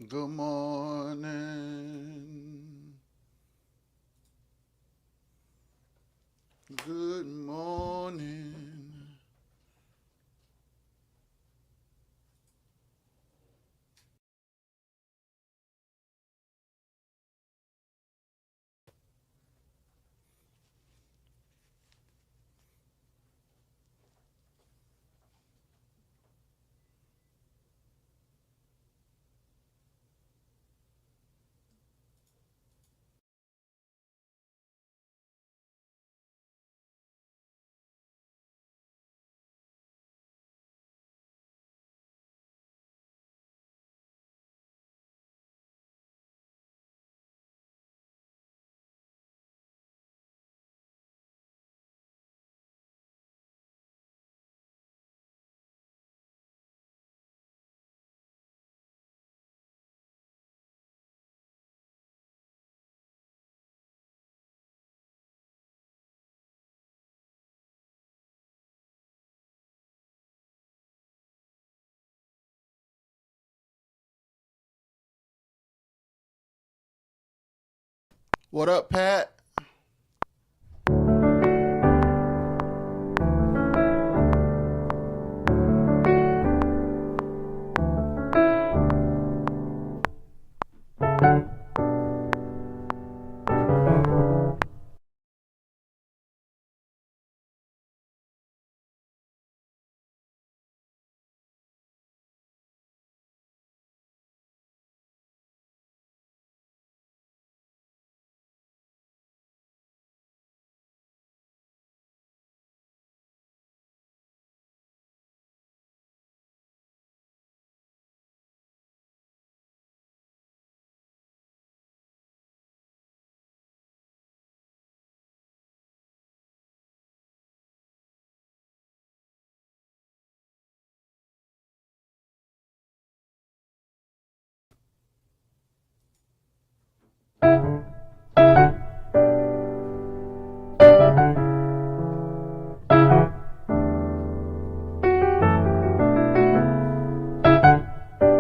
Good morning. Good morning. What up, Pat?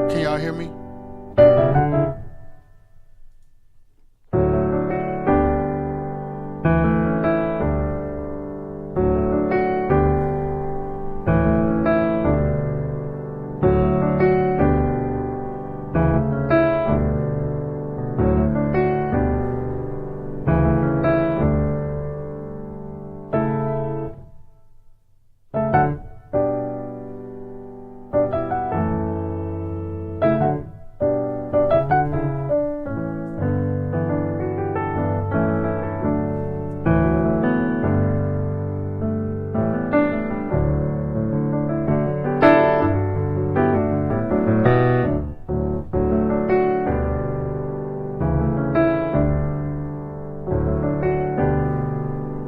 Can y'all hear me?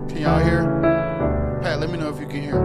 Can y'all hear? Pat, let me know if you can hear.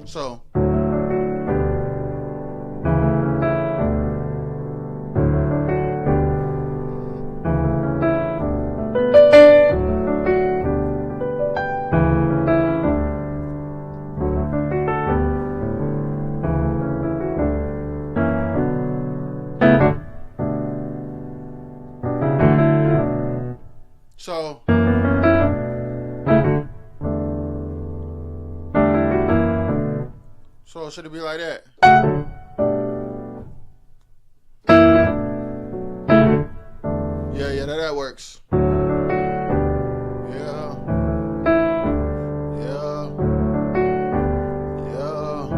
So, so, so should it be like that? Yeah, that works. Yeah, yeah, yeah,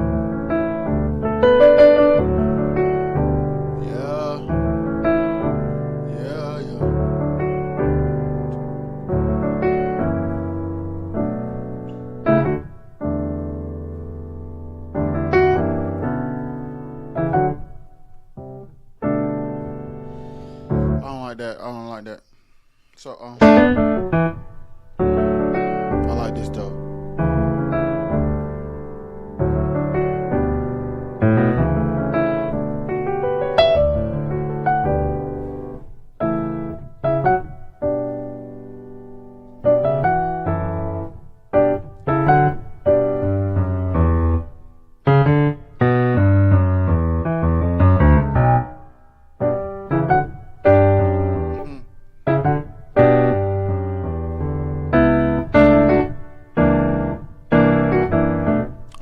yeah, yeah. like that. I don't like that. So I like this though.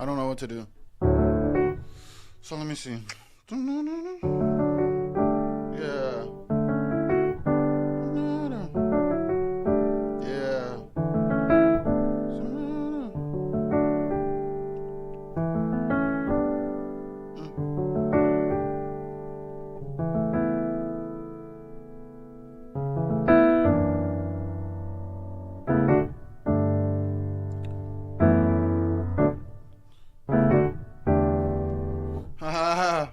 I don't know what to do. So let me see. Yeah. Yeah. Ha ha ha.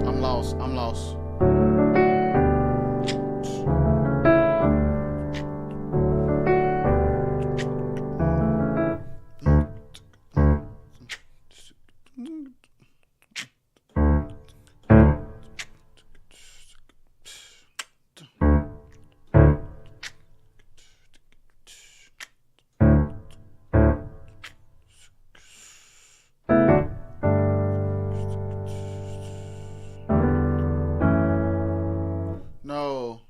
I'm lost. I'm lost. No.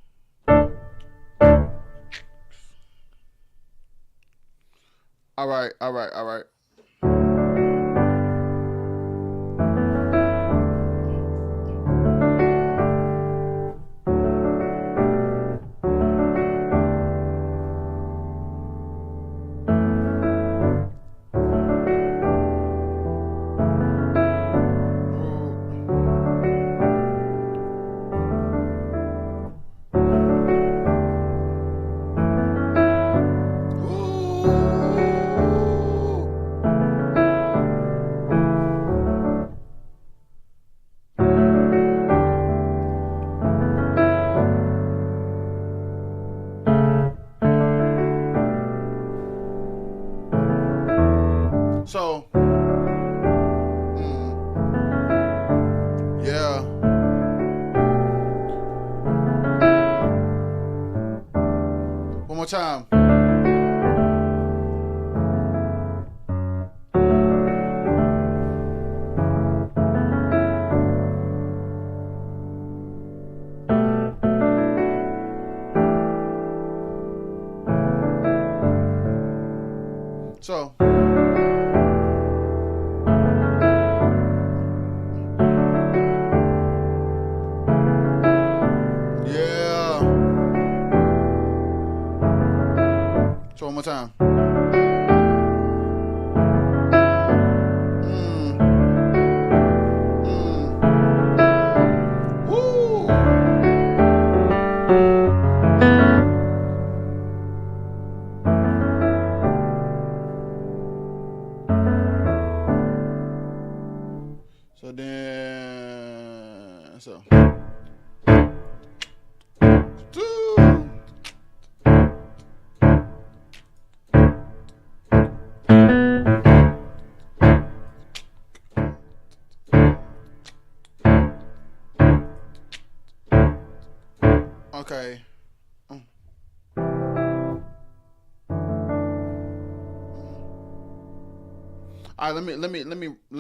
All right. All right. All right. So, yeah. One more time. So, yeah. So one more time. Mm. Woo. So then, so. Okay. All right, let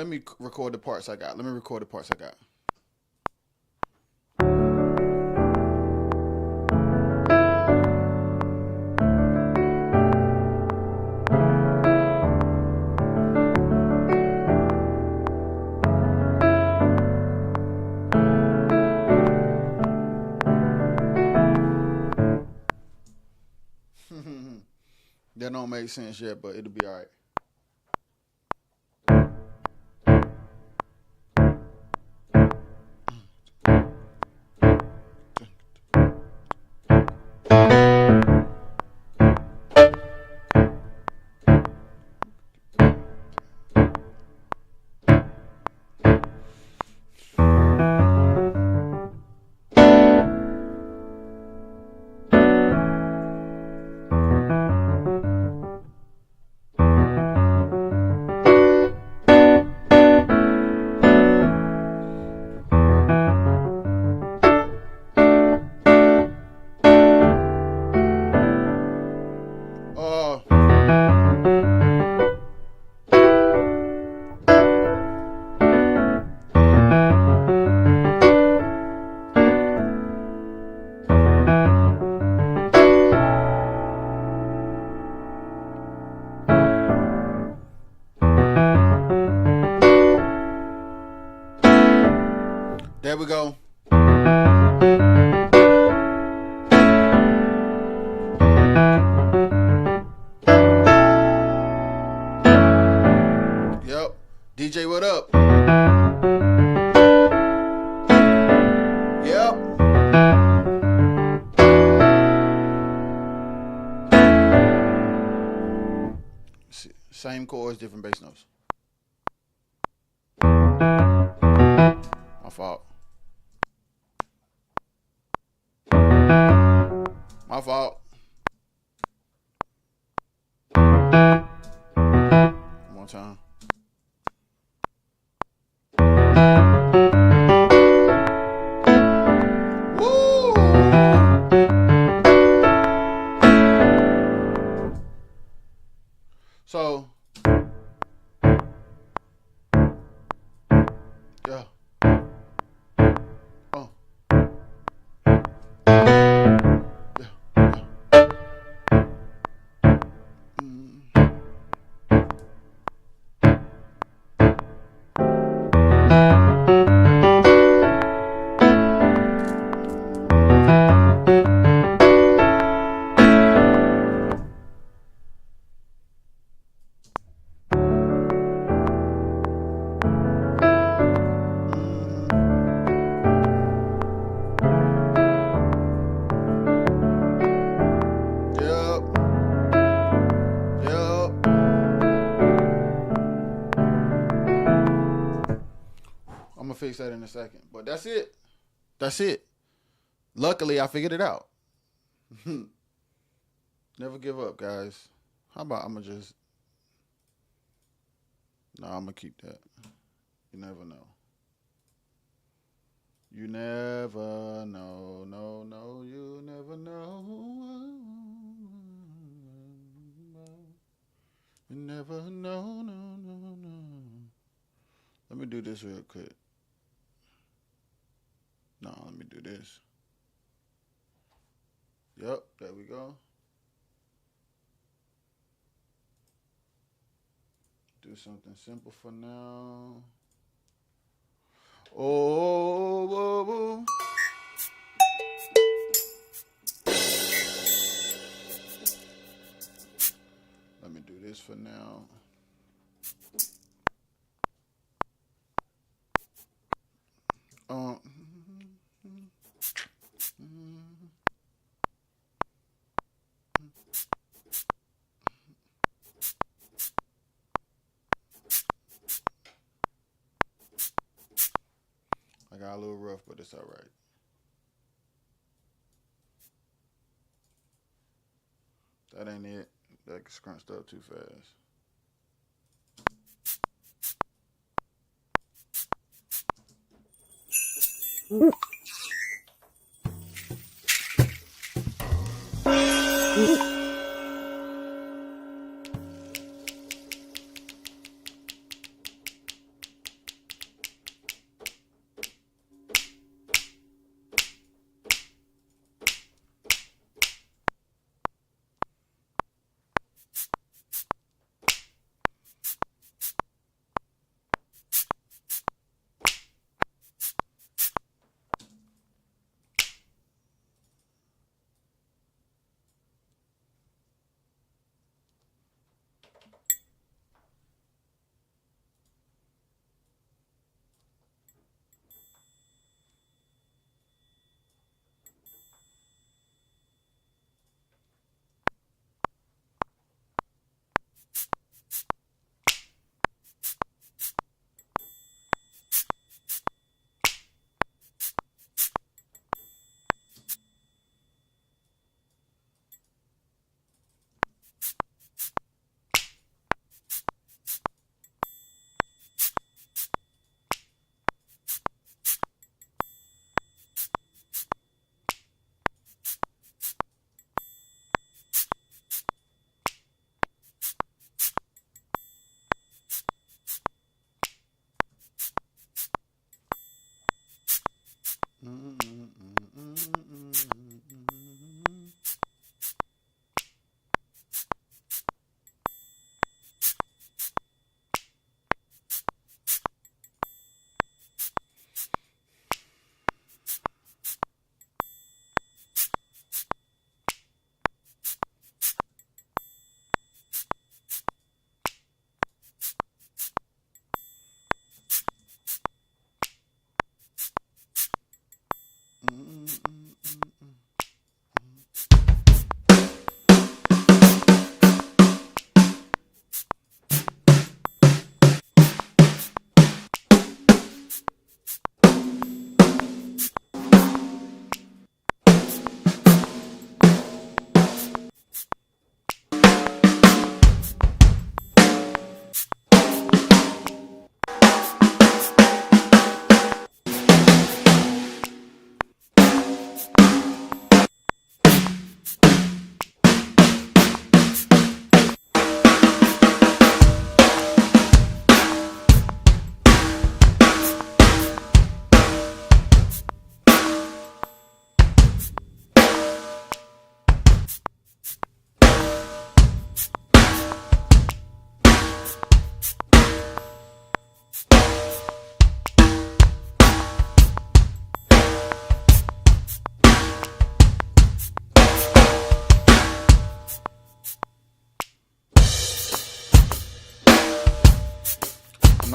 me record the parts I got. Let me record the parts I got. That don't make sense yet, but it'll be all right. There we go. Yep. DJ, what up? Yep. Same chords, different bass notes. My fault. My fault. One more time. Woo! So, yeah. Oh. Yeah. I'm gonna fix that in a second. But that's it. That's it. Luckily, I figured it out. Never give up, guys. How about I'm gonna just... No, I'm gonna keep that. You never know. You never know. No, you never know. You never know, no. Let me do this real quick. No, let me do this. Yep, there we go. Do something simple for now. Oh, whoa, whoa. Let me do this for now. I got a little rough, but it's all right. That ain't it. That scrunched up too fast.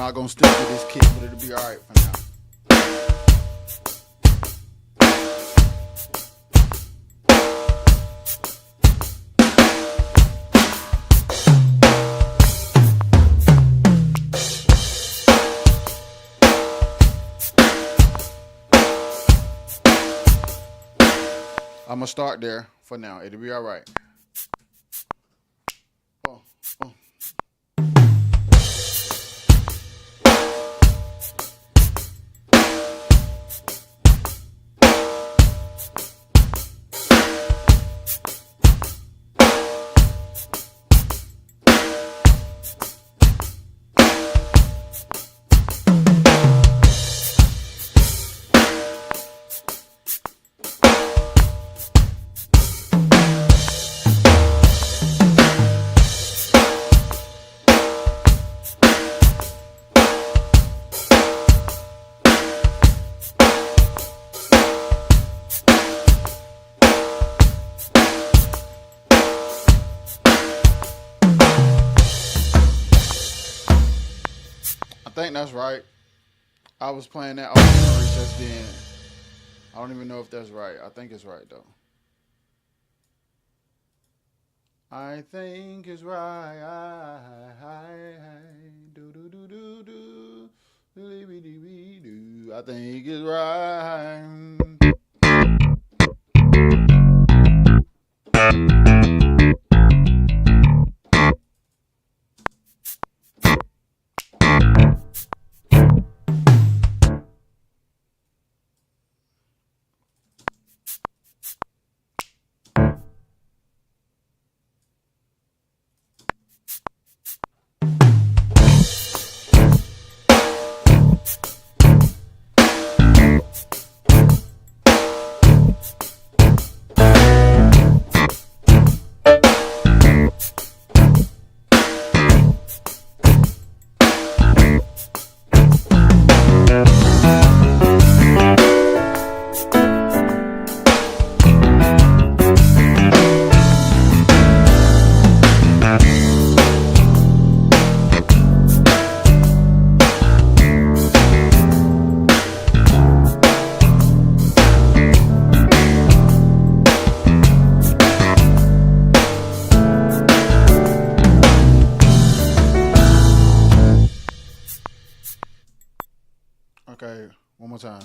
not gonna stick with this kit, but it'll be alright for now. I'm gonna start there for now. It'll be all right. Oh, oh. I think that's right. I was playing that auxiliary just then. I don't even know if that's right. I think it's right though. I think it's right. Do do do do do. Do. I think it's right. Okay, one more time.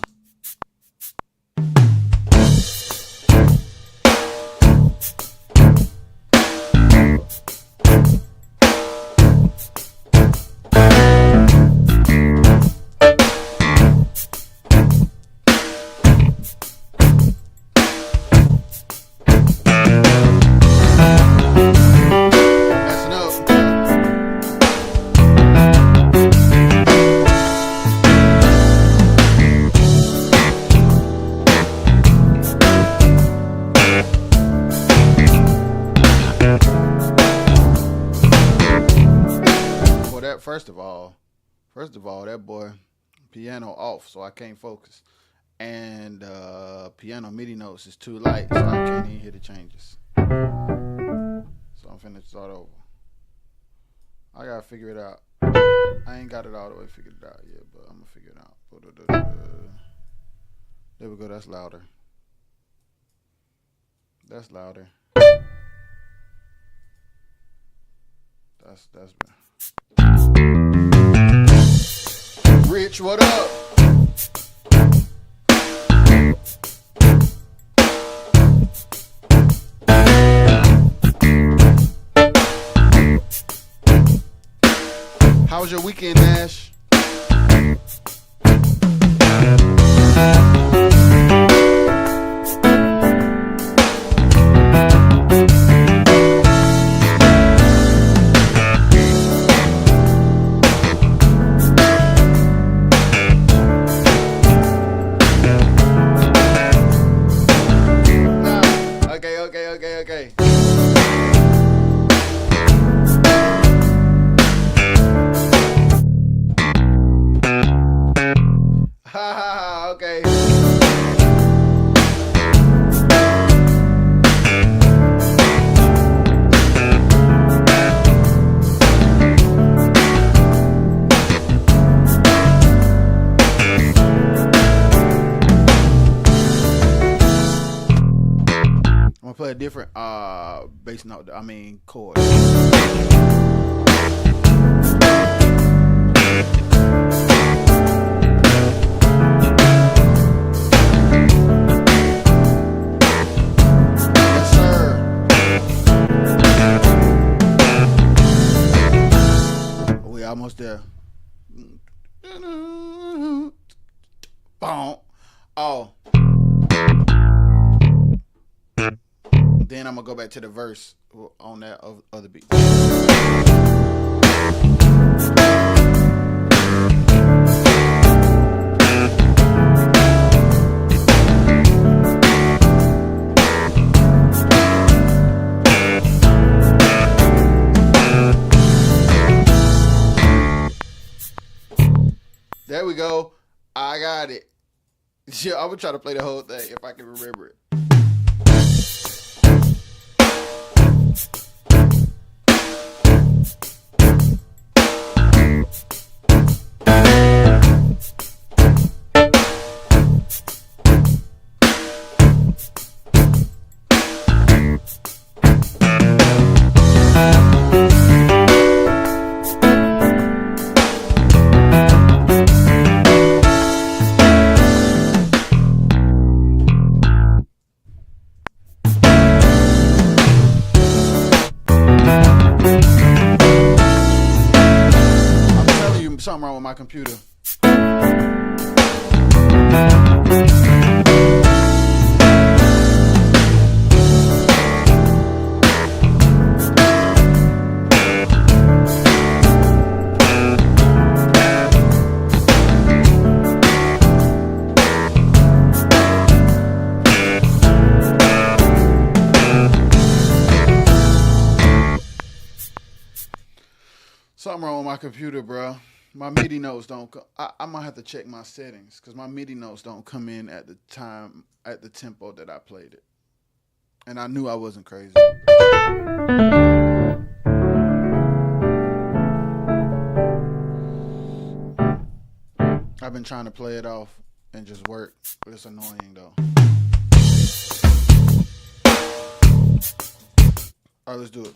First of all, that boy piano off, so I can't focus, and piano MIDI notes is too light, so I can't even hear the changes. So I'm finna start over. I gotta figure it out. I ain't got it all the way figured it out yet, but I'm gonna figure it out. There we go. That's louder. That's louder. That's better. Rich, what up? How was your weekend, Nash? Okay. Ha ha ha, okay. play a different bass note. I mean chord. Yes, sir. We almost there. Boom. Oh. Then I'm gonna go back to the verse on that other beat. There we go. I got it. Yeah, I'm gonna try to play the whole thing if I can remember it. Something wrong with my computer. Something wrong with my computer, bro. My MIDI notes don't come. I might have to check my settings because my MIDI notes don't come in at the time, at the tempo that I played it. And I knew I wasn't crazy. I've been trying to play it off and just work, but it's annoying though. All right, let's do it.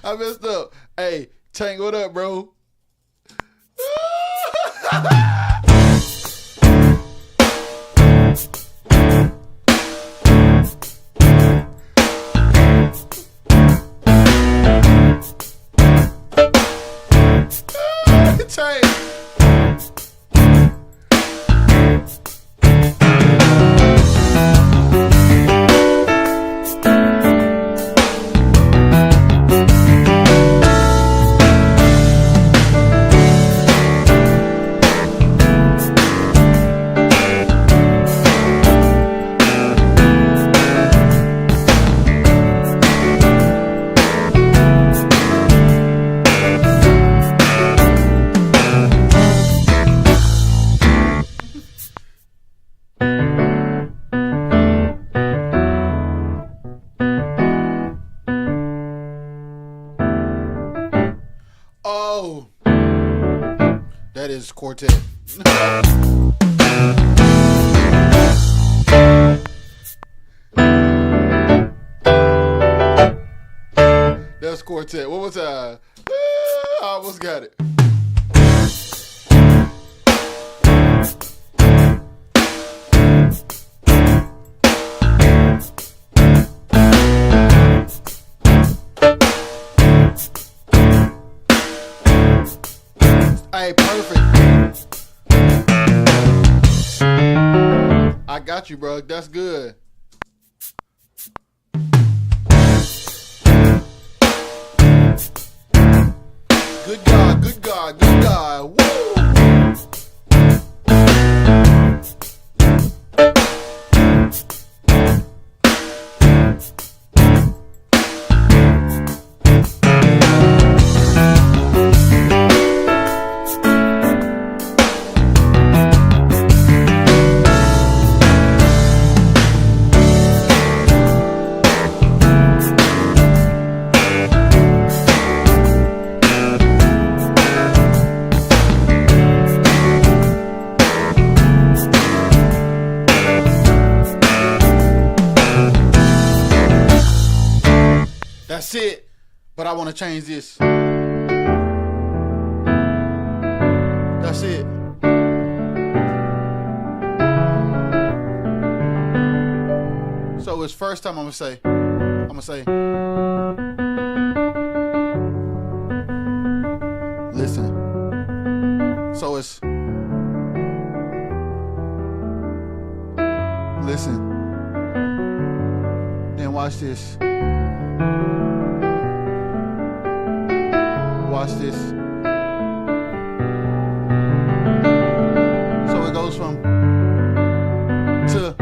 I messed up. Hey, Tank, what up, bro? Tank. Oh, that is quartet. That's quartet. What was I almost got it. Hey, perfect. I I got you, bro. That's good. Good God, good God, good God. Woo! That's it. But I want to change this. That's it. So it's first time I'm gonna say. Listen. So it's listen. Then watch this. Watch this. So it goes from to.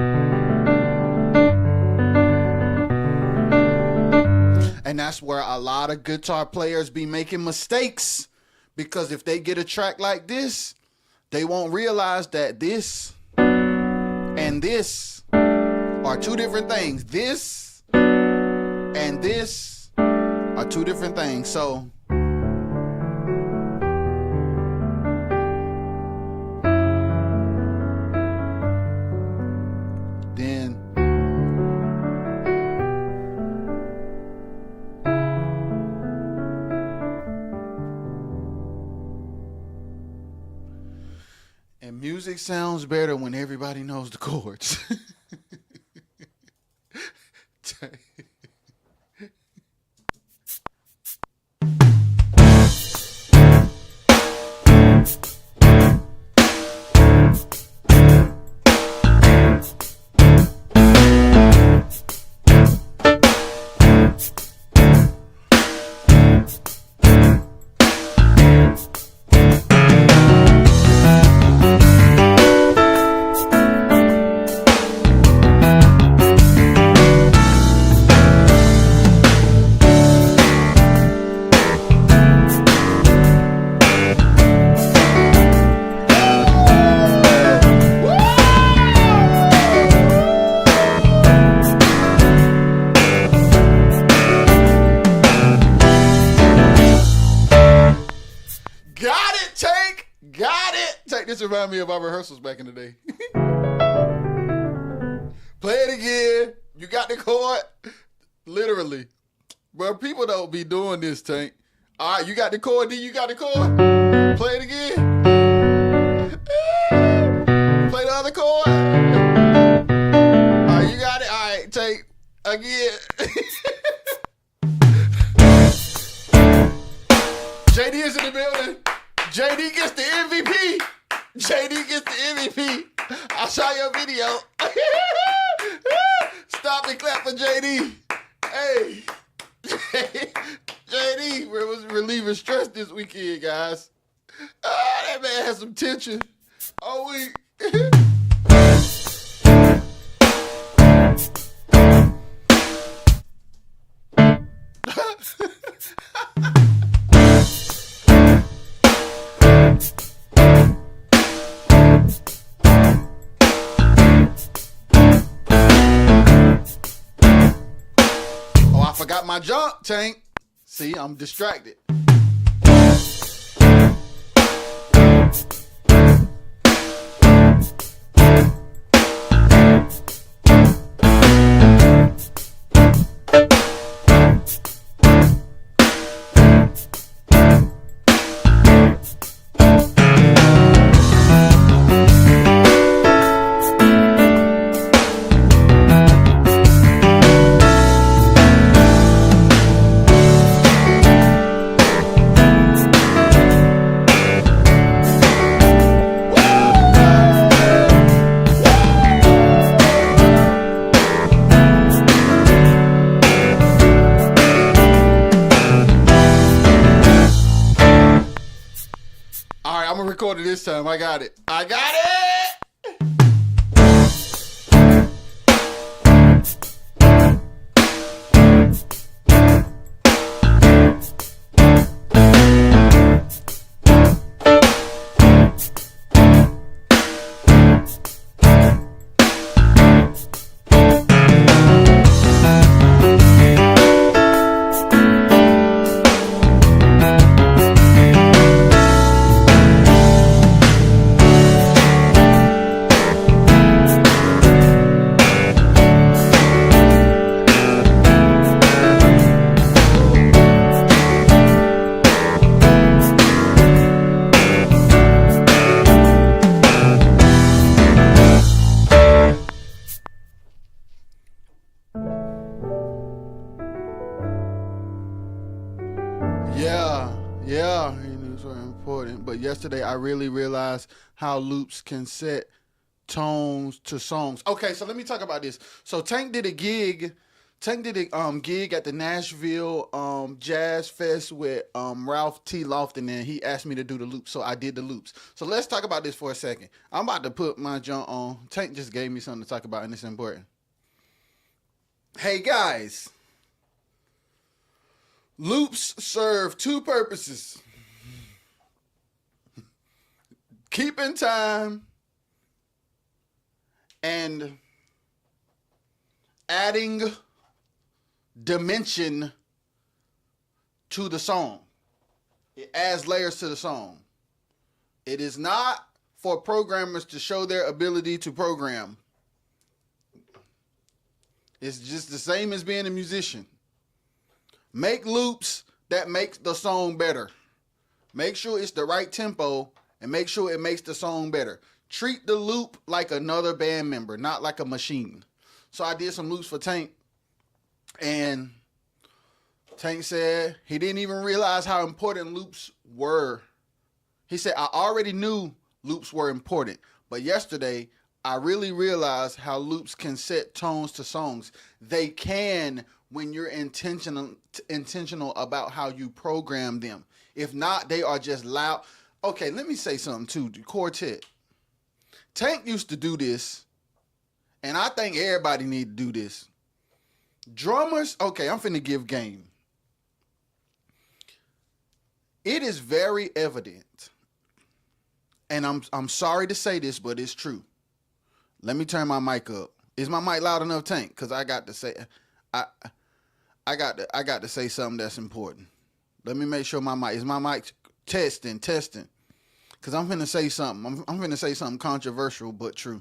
And that's where a lot of guitar players be making mistakes. Because if they get a track like this, they won't realize that this and this are two different things. This and this are two different things. So then and music sounds better when everybody knows the chords. This reminds me of our rehearsals back in the day. Play it again. You got the chord? Literally. Bro, people don't be doing this, Tank. All right, you got the chord, D? You got the chord? Play it again. Play the other chord. All right, you got it? All right, Tank. Again. JD is in the building. JD gets the MVP. JD gets the MVP. I saw your video. Stop and clap for JD. Hey. JD was relieving stress this weekend, guys. That man had some tension all week. Forgot my jump, Tank. See, I'm distracted. this time. I got it. I got it! Yeah, it's very important. But yesterday I really realized how loops can set tones to songs. Okay, so let me talk about this. So Tank did a gig. Tank did a gig at the Nashville Jazz Fest with Ralph T. Lofton, and he asked me to do the loops, so I did the loops. So let's talk about this for a second. I'm about to put my junk on. Tank just gave me something to talk about, and it's important. Hey guys, loops serve two purposes: keeping time and adding dimension to the song. It adds layers to the song. It is not for programmers to show their ability to program. It's just the same as being a musician. Make loops that make the song better. Make sure it's the right tempo and make sure it makes the song better. Treat the loop like another band member, not like a machine. So I did some loops for Tank, and Tank said he didn't even realize how important loops were. He said, I already knew loops were important, but yesterday I really realized how loops can set tones to songs. They can when you're intentional about how you program them. If not, they are just loud. Okay, let me say something too. The quartet. Tank used to do this, and I think everybody need to do this. Drummers, okay, I'm finna give game. It is very evident, and I'm sorry to say this, but it's true. Let me turn my mic up. Is my mic loud enough, Tank? Because I got to say, I got to say something that's important. Let me make sure is my mic testing. Because I'm finna say something. I'm finna say something controversial but true.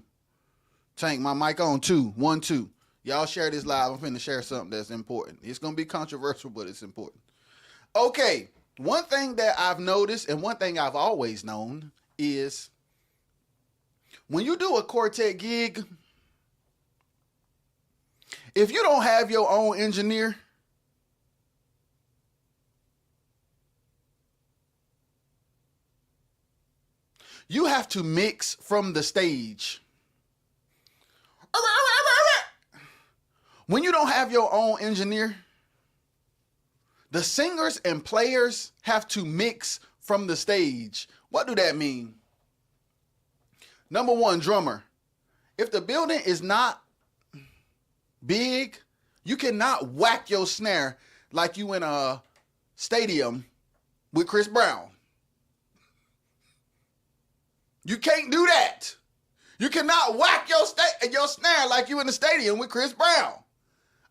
Tank, my mic on 2, 1, 2. Y'all share this live. I'm finna share something that's important. It's gonna be controversial, but it's important. Okay, one thing that I've noticed and one thing I've always known is when you do a quartet gig, if you don't have your own engineer, you have to mix from the stage. When you don't have your own engineer, the singers and players have to mix from the stage. What do that mean? Number one, drummer. If the building is not big, you cannot whack your snare like you in a stadium with Chris Brown. You can't do that. You cannot whack your snare like you in the stadium with Chris Brown.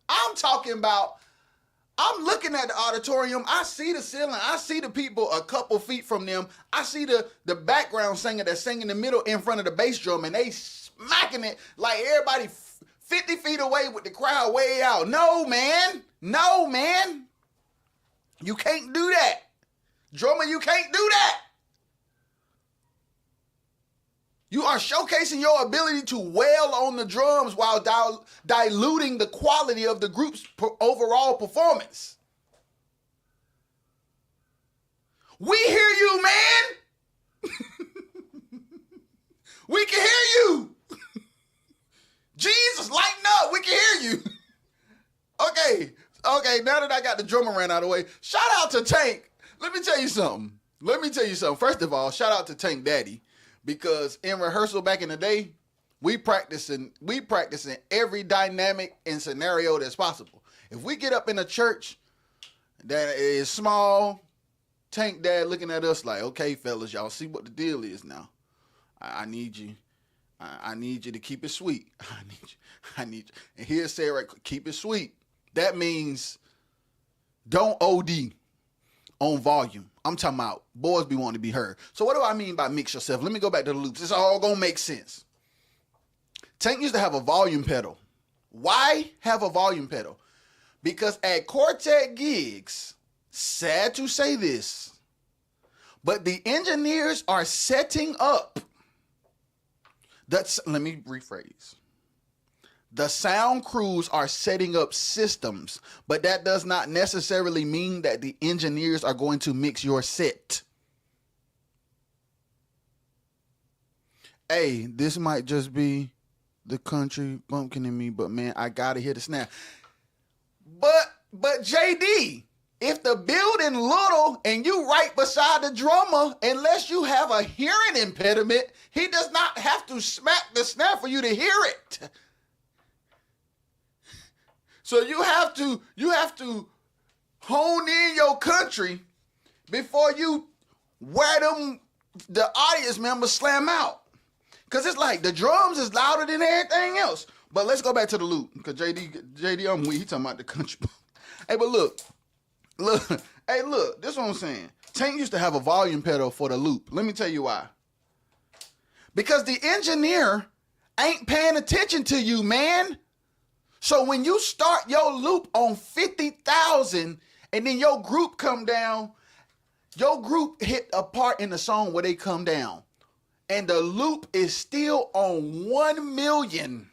I'm talking about, I'm looking at the auditorium. I see the ceiling. I see the people a couple feet from them. I see the background singer that's singing in the middle in front of the bass drum, and they smacking it like everybody 50 feet away with the crowd way out. No, man. No, man. You can't do that. Drummer, you can't do that. You are showcasing your ability to wail on the drums while diluting the quality of the group's overall performance. We hear you, man. We can hear you. Jesus, lighten up. We can hear you. Okay, now that I got the drummer ran out of the way, shout out to Tank. Let me tell you something. First of all, shout out to Tank Daddy. Because in rehearsal back in the day, we practicing every dynamic and scenario that's possible. If we get up in a church that is small, Tank Dad looking at us like, okay, fellas, y'all see what the deal is now. I need you. I need you to keep it sweet. I need you. And here's say right, keep it sweet. That means don't OD on volume. I'm talking about boys be wanting to be heard. So what do I mean by mix yourself? Let me go back to the loops. It's all gonna make sense. Tank used to have a volume pedal. Why have a volume pedal? Because at Quartet gigs, sad to say this, but the engineers are setting up. Let me rephrase. The sound crews are setting up systems, but that does not necessarily mean that the engineers are going to mix your set. Hey, this might just be the country bumpkin in me, but man, I gotta hear the snare. But JD, if the building little and you right beside the drummer, unless you have a hearing impediment, he does not have to smack the snare for you to hear it. So you have to hone in your country before you wear them the audience members slam out. Cause it's like the drums is louder than everything else. But let's go back to the loop. Cause JD, I'm weak. He talking about the country. Hey, but look, hey, look, this is what I'm saying. Tank used to have a volume pedal for the loop. Let me tell you why. Because the engineer ain't paying attention to you, man. So when you start your loop on 50,000 and then your group come down, your group hit a part in the song where they come down. And the loop is still on 1 million.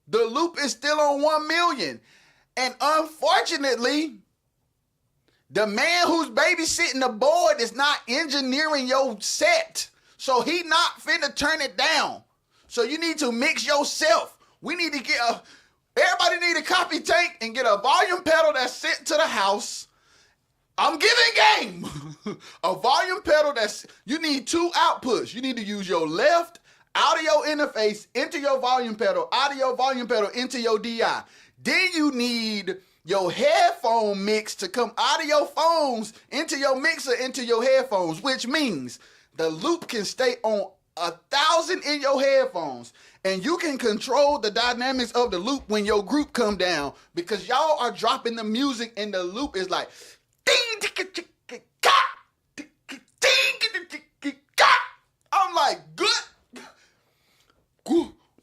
The loop is still on 1 million. And unfortunately, the man who's babysitting the board is not engineering your set. So he not finna turn it down. So you need to mix yourself. We need to everybody need a copy Tank and get a volume pedal that's sent to the house. I'm giving game. A volume pedal you need 2 outputs. You need to use your left audio interface into your volume pedal, audio volume pedal into your DI. Then you need your headphone mix to come out of your phones into your mixer into your headphones, which means the loop can stay on 1,000 in your headphones, and you can control the dynamics of the loop when your group come down, because y'all are dropping the music and the loop is like I'm like, good.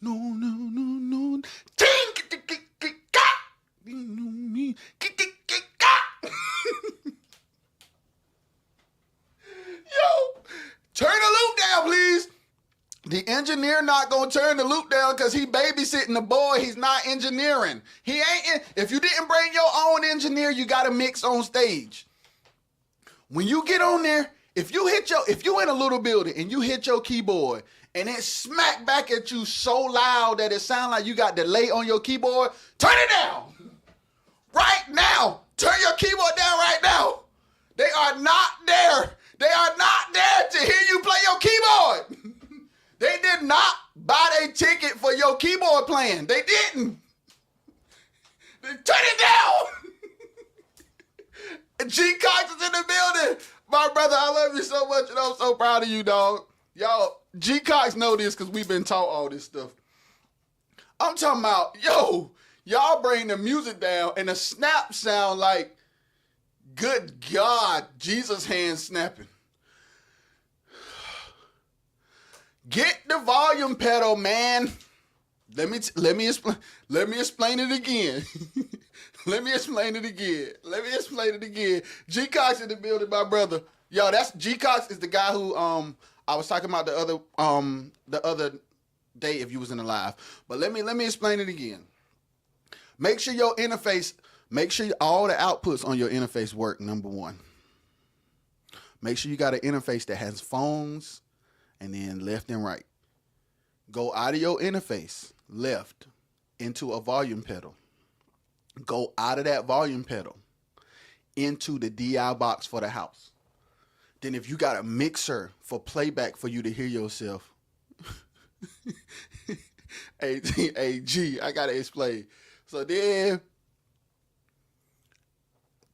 No. Yo, turn the loop down, please. The engineer not gonna turn the loop down because he babysitting the boy. He's not engineering. He ain't. If you didn't bring your own engineer, you gotta mix on stage. When you get on there, if you in a little building and you hit your keyboard and it smack back at you so loud that it sound like you got delay on your keyboard, turn it down. Right now. Turn your keyboard down right now. They are not there. They are not there to hear you play your keyboard. They did not buy their ticket for your keyboard playing. They didn't. Turn it down. G Cox is in the building. My brother, I love you so much, and I'm so proud of you, dog. Y'all, G Cox know this because we've been taught all this stuff. I'm talking about, y'all bring the music down and the snap sound like, good God, Jesus' hand snapping. Get the volume pedal, man. Let me explain it again. Let me explain it again. G Cox in the building, my brother. Yo, that's G Cox is the guy who I was talking about the other day if you was in the live. But let me explain it again. Make sure all the outputs on your interface work, number one. Make sure you got an interface that has phones and then left and right. Go out of your interface, left, into a volume pedal. Go out of that volume pedal into the DI box for the house. Then if you got a mixer for playback for you to hear yourself, AG, I gotta explain. So then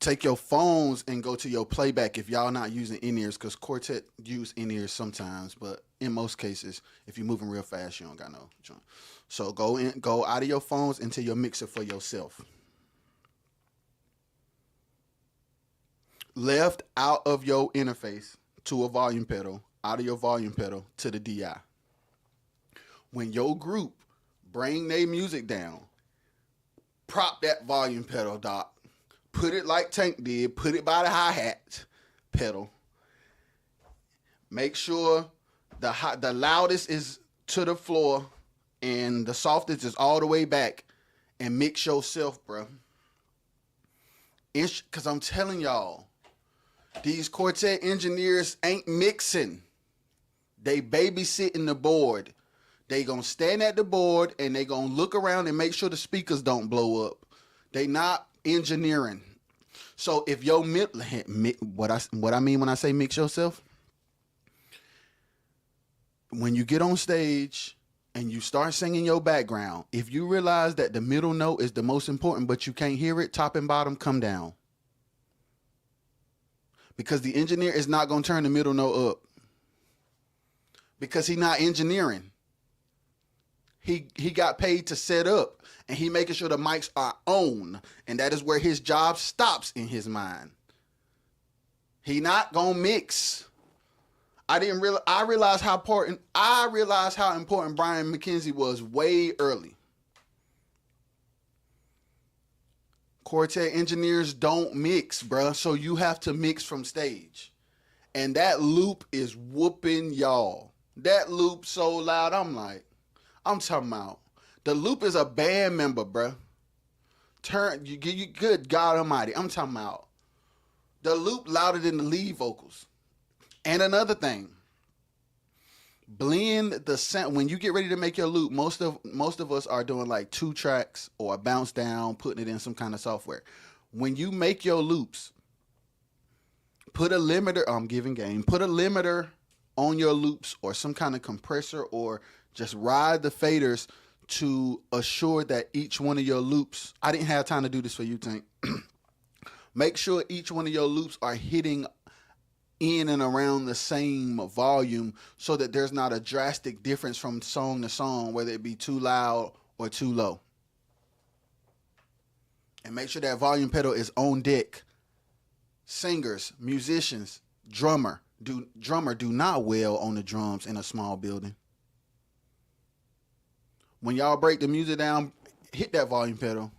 take your phones and go to your playback if y'all not using in-ears, because Quartet use in-ears sometimes, but in most cases, if you're moving real fast, you don't got no joint. So go out of your phones into your mixer for yourself. Left out of your interface to a volume pedal, out of your volume pedal to the DI. When your group bring their music down, prop that volume pedal, Doc. Put it like Tank did. Put it by the hi-hat pedal. Make sure the loudest is to the floor and the softest is all the way back. And mix yourself, bro. Because I'm telling y'all, these Quartet engineers ain't mixing. They babysitting the board. They gonna stand at the board and they gonna look around and make sure the speakers don't blow up. They not engineering. So if your what I mean when I say mix yourself, when you get on stage and you start singing your background, if you realize that the middle note is the most important but you can't hear it, top and bottom come down. Because the engineer is not going to turn the middle note up. Because he's not engineering. He got paid to set up. And he making sure the mics are on. And that is where his job stops in his mind. He not going to mix. I realized how important Brian McKenzie was way early. Quartet engineers don't mix, bruh. So you have to mix from stage. And that loop is whooping y'all. That loop so loud, I'm talking about. The loop is a band member, bruh. You good God Almighty. I'm talking about. The loop louder than the lead vocals. And another thing. Blend the sound. When you get ready to make your loop, most of us are doing like 2 tracks or a bounce down, putting it in some kind of software. When you make your loops, put a limiter. I'm giving game. Put a limiter on your loops or some kind of compressor, or just ride the faders to assure that each one of your loops. I didn't have time to do this for you, Tank. Make sure each one of your loops are hitting in and around the same volume so that there's not a drastic difference from song to song, whether it be too loud or too low. And make sure that volume pedal is on deck. Singers, musicians, drummer do not wail on the drums in a small building. When y'all break the music down, hit that volume pedal.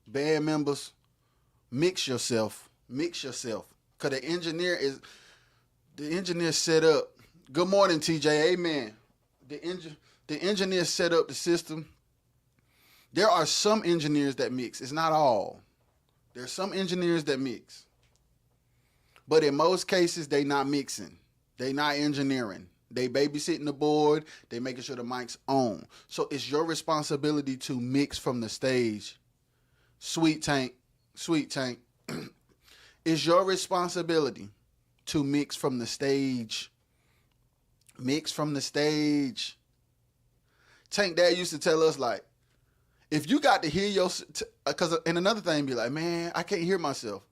Band members, mix yourself. Cause the engineer set up. Good morning, TJ. Amen. The engineer set up the system. There are some engineers that mix. It's not all. There's some engineers that mix. But in most cases, they not mixing. They not engineering. They babysitting the board. They making sure the mic's on. So it's your responsibility to mix from the stage. Sweet Tank. It's your responsibility to mix from the stage. Mix from the stage. Tank Dad used to tell us, like, if you got to hear and another thing be like, man, I can't hear myself.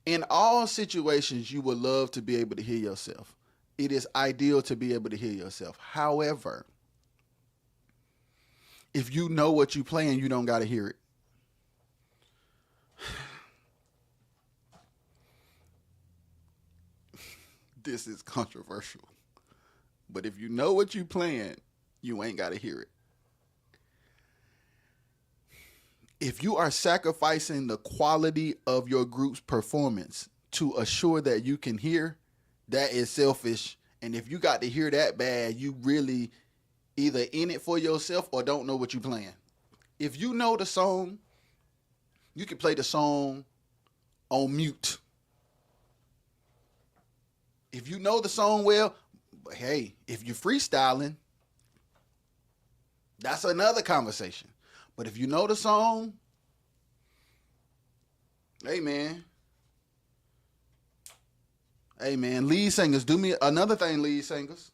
In all situations, you would love to be able to hear yourself. It is ideal to be able to hear yourself. However, if you know what you playing, you don't got to hear it. This is controversial. But if you know what you playing, you ain't got to hear it. If you are sacrificing the quality of your group's performance to assure that you can hear, that is selfish. And if you got to hear that bad, you really either in it for yourself or don't know what you're playing. If you know the song, you can play the song on mute. If you know the song well, but hey, if you're freestyling, that's another conversation. But if you know the song, hey man, Hey man, lead singers, do me another thing, lead singers.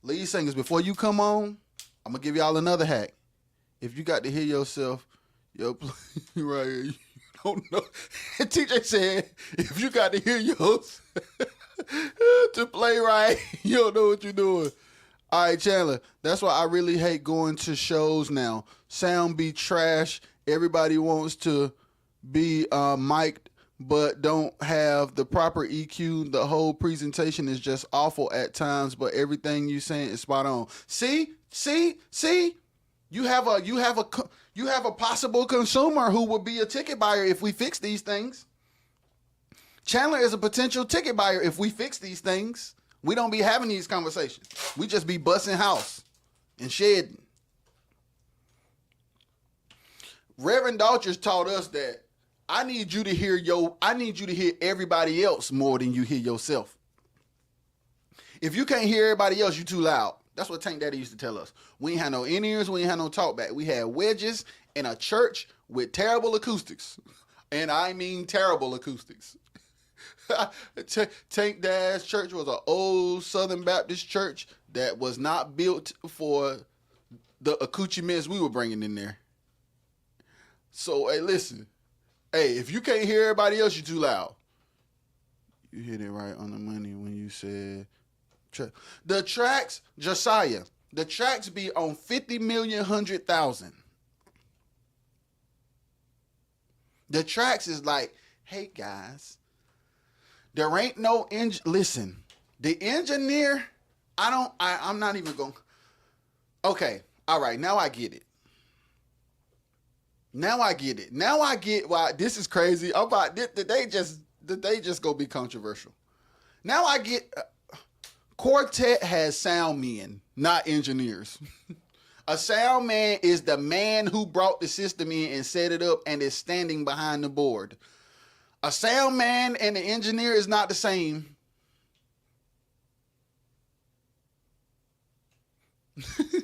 Lead singers, before you come on, I'm gonna give y'all another hack. If you got to hear yourself, yo, right here, you don't know. And TJ said, if you got to hear yours to play right, you don't know what you're doing. All right, Chandler, that's why I really hate going to shows now. Sound be trash. Everybody wants to be mic'd, but don't have the proper EQ. The whole presentation is just awful at times, but everything you saying is spot on. See. You have a possible consumer who would be a ticket buyer if we fix these things. Chandler is a potential ticket buyer if we fix these things. We don't be having these conversations. We just be busting house and shedding. Reverend Daltrich taught us that I need you to hear everybody else more than you hear yourself. If you can't hear everybody else, you too loud. That's what Tank Daddy used to tell us. We ain't had no in-ears, we ain't had no talkback. We had wedges in a church with terrible acoustics. And I mean terrible acoustics. Tank Dad's church was an old Southern Baptist church that was not built for the accoutrements we were bringing in there. So, hey, listen. Hey, if you can't hear everybody else, you're too loud. You hit it right on the money when you said... The tracks, Josiah, the tracks be on 50,100,000. The tracks is like, hey guys, there ain't no listen, the engineer, I'm not even going. Okay, all right, now I get it. Now I get why this is crazy. Did they just go be controversial? Now I get. Quartet has sound men, not engineers. A sound man is the man who brought the system in and set it up and is standing behind the board. A sound man and the engineer is not the same.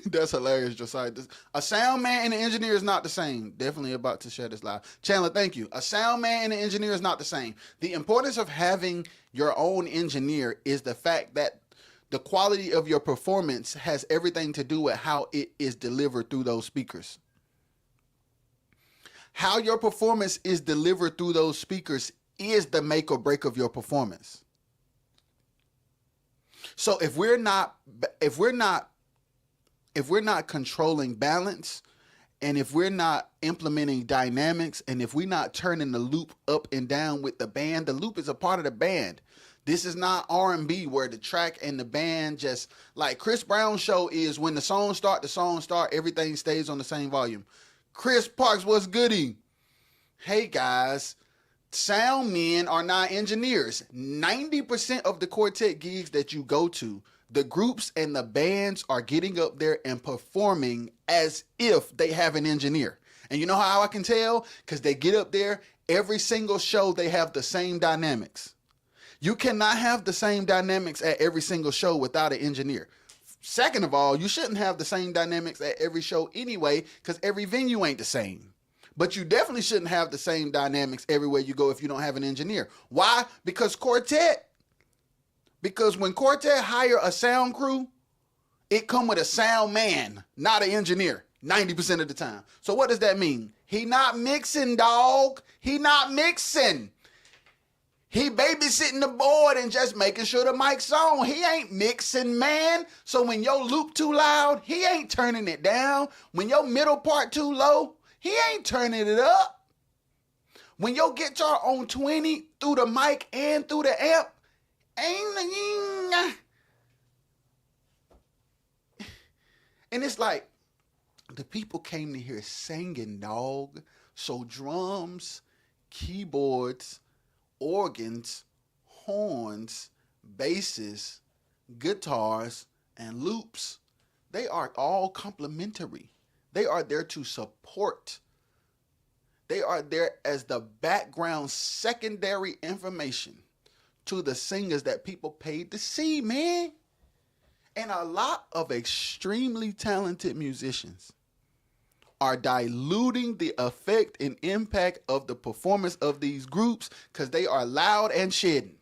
That's hilarious, Josiah. A sound man and an engineer is not the same. Definitely about to share this live. Chandler, thank you. A sound man and an engineer is not the same. The importance of having your own engineer is the fact that the quality of your performance has everything to do with how it is delivered through those speakers. How your performance is delivered through those speakers is the make or break of your performance. So if we're not controlling balance, and if we're not implementing dynamics, and if we're not turning the loop up and down with the band, the loop is a part of the band. This is not R&B where the track and the band just, like Chris Brown's show is when the song start, everything stays on the same volume. Chris Parks, what's goody? Hey guys, sound men are not engineers. 90% of the quartet gigs that you go to, the groups and the bands are getting up there and performing as if they have an engineer. And you know how I can tell? Because they get up there, every single show they have the same dynamics. You cannot have the same dynamics at every single show without an engineer. Second of all, you shouldn't have the same dynamics at every show anyway, because every venue ain't the same. But you definitely shouldn't have the same dynamics everywhere you go if you don't have an engineer. Why? Because when Quartet hire a sound crew, it come with a sound man, not an engineer, 90% of the time. So what does that mean? He not mixing, dog. He not mixing. He babysitting the board and just making sure the mic's on. He ain't mixing, man. So when your loop too loud, he ain't turning it down. When your middle part too low, he ain't turning it up. When your guitar on 20 through the mic and through the amp, and it's like, the people came to hear singing, dog. So drums, keyboards, organs, horns, basses, guitars, and loops, they are all complementary. They are there to support. They are there as the background secondary information to the singers that people paid to see, man. And a lot of extremely talented musicians are diluting the effect and impact of the performance of these groups because they are loud and shedding.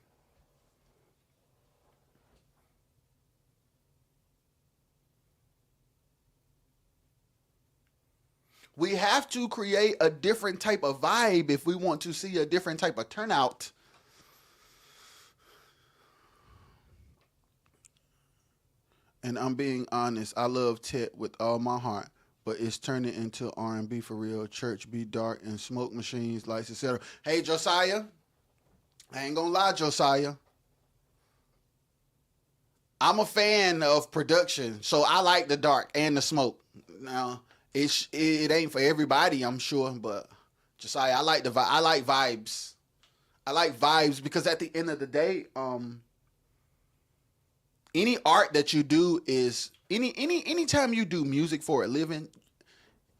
We have to create a different type of vibe if we want to see a different type of turnout. And I'm being honest, I love Tet with all my heart, but it's turning into R&B for real. Church be dark and smoke machines, lights, etc. Hey, Josiah, I ain't gonna lie, Josiah. I'm a fan of production, so I like the dark and the smoke. Now, it ain't for everybody, I'm sure, but Josiah, I like I like vibes. I like vibes because at the end of the day, any art that you do is anytime you do music for a living,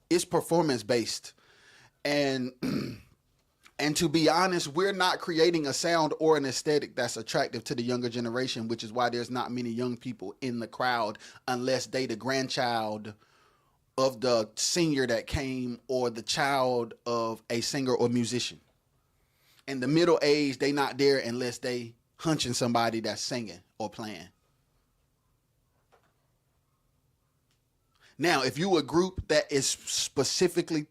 it's performance based. And and to be honest, we're not creating a sound or an aesthetic that's attractive to the younger generation, which is why there's not many young people in the crowd unless they the grandchild of the singer that came or the child of a singer or musician. In the middle age, they not there unless they hunching somebody that's singing or playing. Now, if you a group that is specifically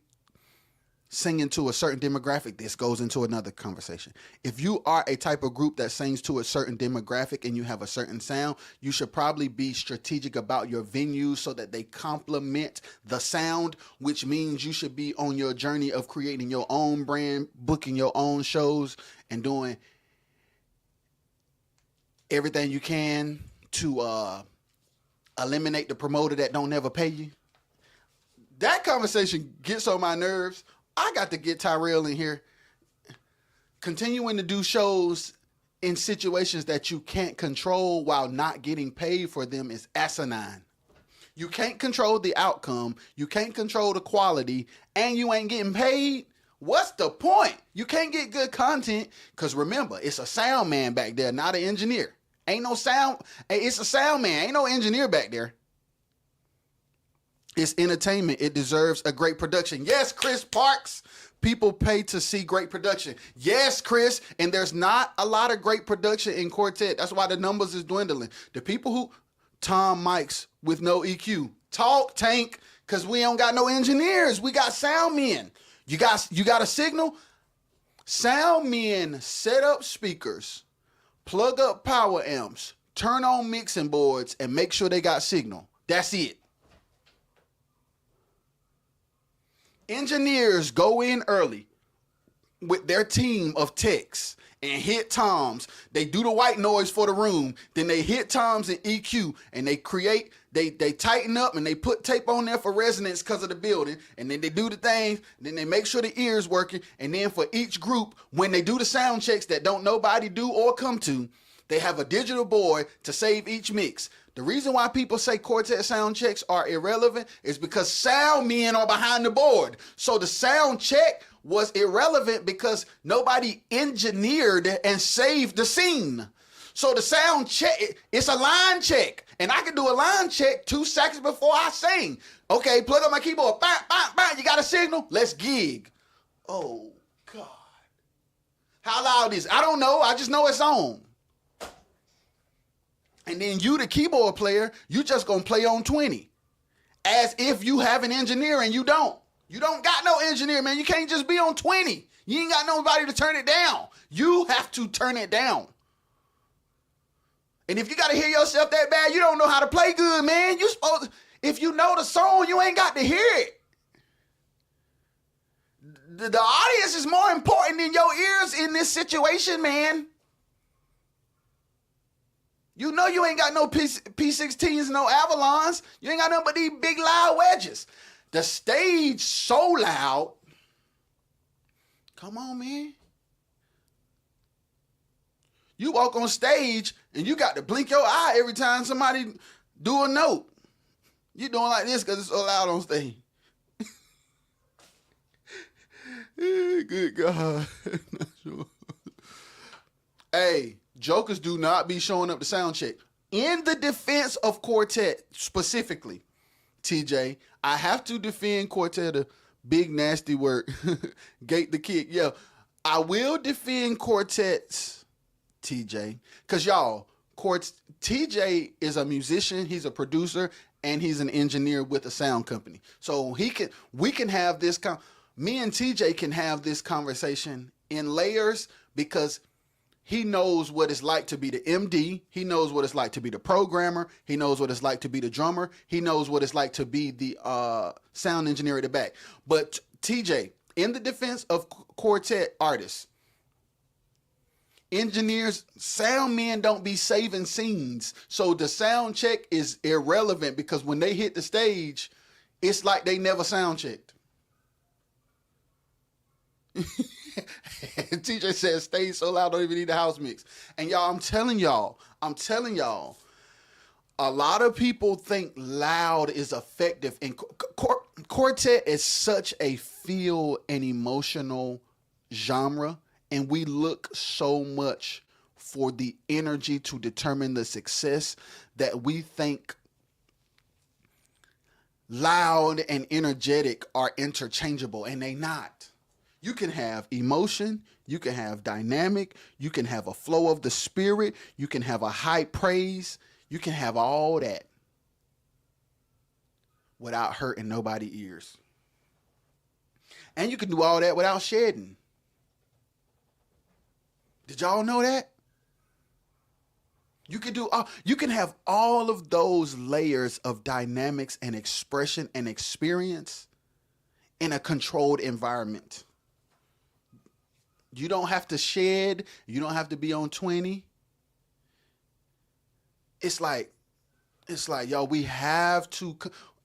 singing to a certain demographic, this goes into another conversation. If you are a type of group that sings to a certain demographic and you have a certain sound, you should probably be strategic about your venues so that they complement the sound, which means you should be on your journey of creating your own brand, booking your own shows, and doing everything you can to eliminate the promoter that don't never pay you. That conversation gets on my nerves. I got to get Tyrell in here. Continuing to do shows in situations that you can't control while not getting paid for them is asinine. You can't control the outcome. You can't control the quality, and you ain't getting paid. What's the point? You can't get good content because remember, it's a sound man back there, not an engineer. Ain't no sound. It's a sound man. Ain't no engineer back there. It's entertainment. It deserves a great production. Yes, Chris Parks. People pay to see great production. Yes, Chris. And there's not a lot of great production in Quartet. That's why the numbers is dwindling. The people who Tom Mikes with no EQ. Talk Tank, because we don't got no engineers. We got sound men. You got a signal? Sound men set up speakers, plug up power amps, turn on mixing boards, and make sure they got signal. That's it. Engineers go in early with their team of techs and hit toms. They do the white noise for the room. Then they hit toms and EQ, and they create, they tighten up, and they put tape on there for resonance because of the building. And then they do the things. Then they make sure the ear's working. And then for each group, when they do the sound checks that don't nobody do or come to, they have a digital board to save each mix. The reason why people say Quartet sound checks are irrelevant is because sound men are behind the board. So the sound check was irrelevant because nobody engineered and saved the scene. So the sound check, it's a line check. And I can do a line check 2 seconds before I sing. Okay, plug up my keyboard. Bang, bang, bang. You got a signal? Let's gig. Oh, God. How loud is it? I don't know. I just know it's on. And then you, the keyboard player, you just gonna play on 20. As if you have an engineer and you don't. You don't got no engineer, man. You can't just be on 20. You ain't got nobody to turn it down. You have to turn it down. And if you gotta hear yourself that bad, you don't know how to play good, man. You supposed to, if you know the song, you ain't got to hear it. The audience is more important than your ears in this situation, man. You know you ain't got no P16s, no Avalons. You ain't got nothing but these big loud wedges. The stage so loud. Come on, man. You walk on stage and you got to blink your eye every time somebody do a note. You doing like this because it's so loud on stage. Good God. Not sure. Hey. Jokers do not be showing up to sound check. In the defense of Quartet specifically, TJ, I have to defend Quartet, a big nasty word, gate the kick. Yeah, I will defend Quartets, TJ, because y'all, TJ is a musician, he's a producer, and he's an engineer with a sound company. So we can have this me and TJ can have this conversation in layers because he knows what it's like to be the MD. He knows what it's like to be the programmer. He knows what it's like to be the drummer. He knows what it's like to be the sound engineer at the back. But TJ, in the defense of quartet artists, engineers, sound men don't be saving scenes. So the sound check is irrelevant because when they hit the stage, it's like they never sound checked. TJ says, stage so loud, don't even need the house mix. And y'all, I'm telling y'all, a lot of people think loud is effective. And quartet is such a feel and emotional genre. And we look so much for the energy to determine the success that we think loud and energetic are interchangeable, and they not. You can have emotion, you can have dynamic, you can have a flow of the spirit, you can have a high praise, you can have all that without hurting nobody's ears. And you can do all that without shedding. Did y'all know that? You can have all of those layers of dynamics and expression and experience in a controlled environment. You don't have to shed. You don't have to be on 20. It's like, yo, we have to.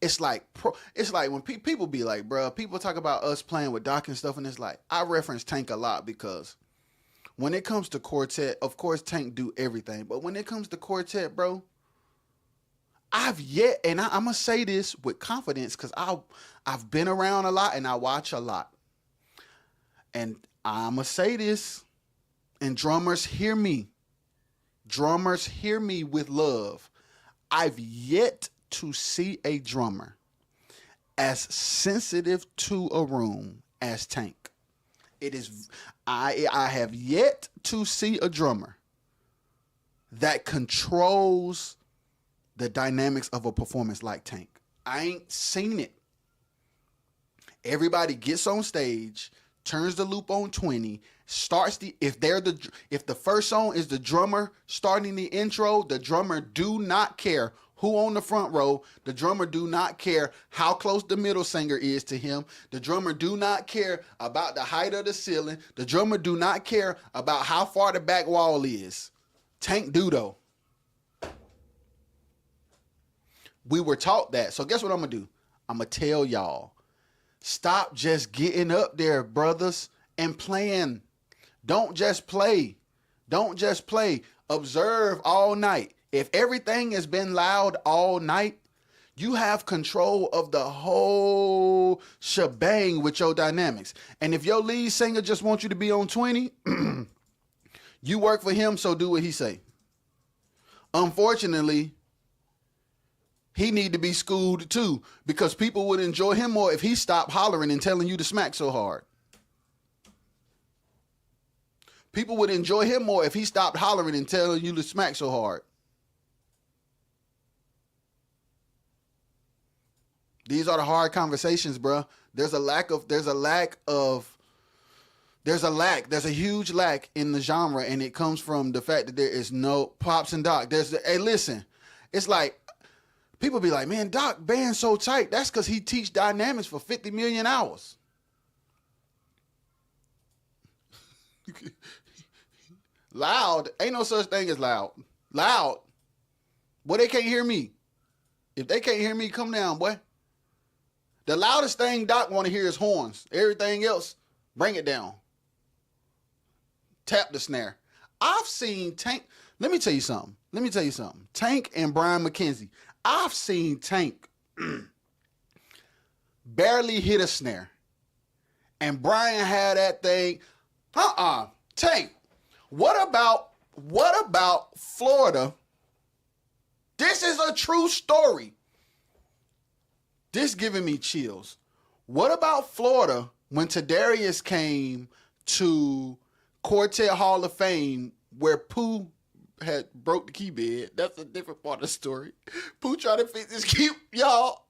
It's like when people be like, bro, people talk about us playing with Doc and stuff, and it's like, I reference Tank a lot because when it comes to quartet, of course, Tank do everything. But when it comes to quartet, bro, I'm going to say this with confidence because I've been around a lot and I watch a lot. And I'm going to say this, and drummers hear me. Drummers hear me with love. I've yet to see a drummer as sensitive to a room as Tank. I have yet to see a drummer that controls the dynamics of a performance like Tank. I ain't seen it. Everybody gets on stage, turns the loop on 20, starts if the first song is the drummer starting the intro, the drummer do not care who on the front row. The drummer do not care how close the middle singer is to him. The drummer do not care about the height of the ceiling. The drummer do not care about how far the back wall is. Tank do though. We were taught that. So guess what I'm going to do? I'm going to tell y'all. Stop just getting up there, brothers, and playing. Don't just play. Don't just play. Observe all night. If everything has been loud all night, you have control of the whole shebang with your dynamics. And if your lead singer just wants you to be on 20, you work for him, so do what he say. Unfortunately, he need to be schooled too, because people would enjoy him more if he stopped hollering and telling you to smack so hard. People would enjoy him more if he stopped hollering and telling you to smack so hard. These are the hard conversations, bro. There's a huge lack in the genre, and it comes from the fact that there is no Pops and Doc. Hey, listen, it's like, people be like, man, Doc band's so tight. That's because he teach dynamics for 50 million hours. Loud, ain't no such thing as loud. Loud. Boy, they can't hear me. If they can't hear me, come down, boy. The loudest thing Doc want to hear is horns. Everything else, bring it down. Tap the snare. I've seen Tank. Let me tell you something. Tank and Brian McKenzie. I've seen Tank barely hit a snare. And Brian had that thing. Tank, what about Florida? This is a true story. This giving me chills. What about Florida when Tadarius came to Quartet Hall of Fame where Pooh had broke the key bed. That's a different part of the story. Pooh tried to fix his key, y'all.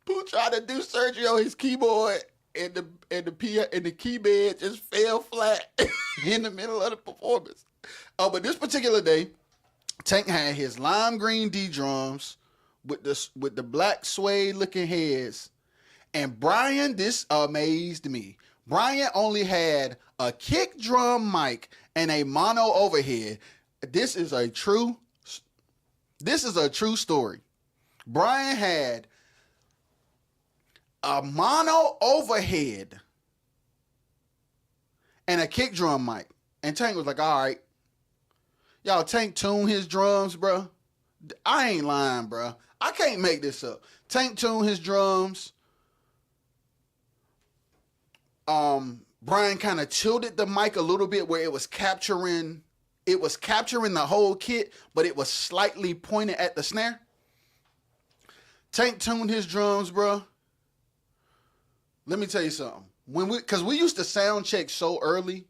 Pooh tried to do surgery on his keyboard, and the key bed just fell flat in the middle of the performance. Oh, but this particular day, Tank had his lime green D drums with the black suede looking heads. And Brian, this amazed me. Brian only had a kick drum mic and a mono overhead. This is a true story. Brian had a mono overhead and a kick drum mic. And Tank was like, all right. Y'all, Tank tuned his drums, bro. I ain't lying, bro. I can't make this up. Tank tuned his drums. Brian kind of tilted the mic a little bit where it was capturing the whole kit, but it was slightly pointed at the snare. Tank tuned his drums, bro. Let me tell you something. Because we used to sound check so early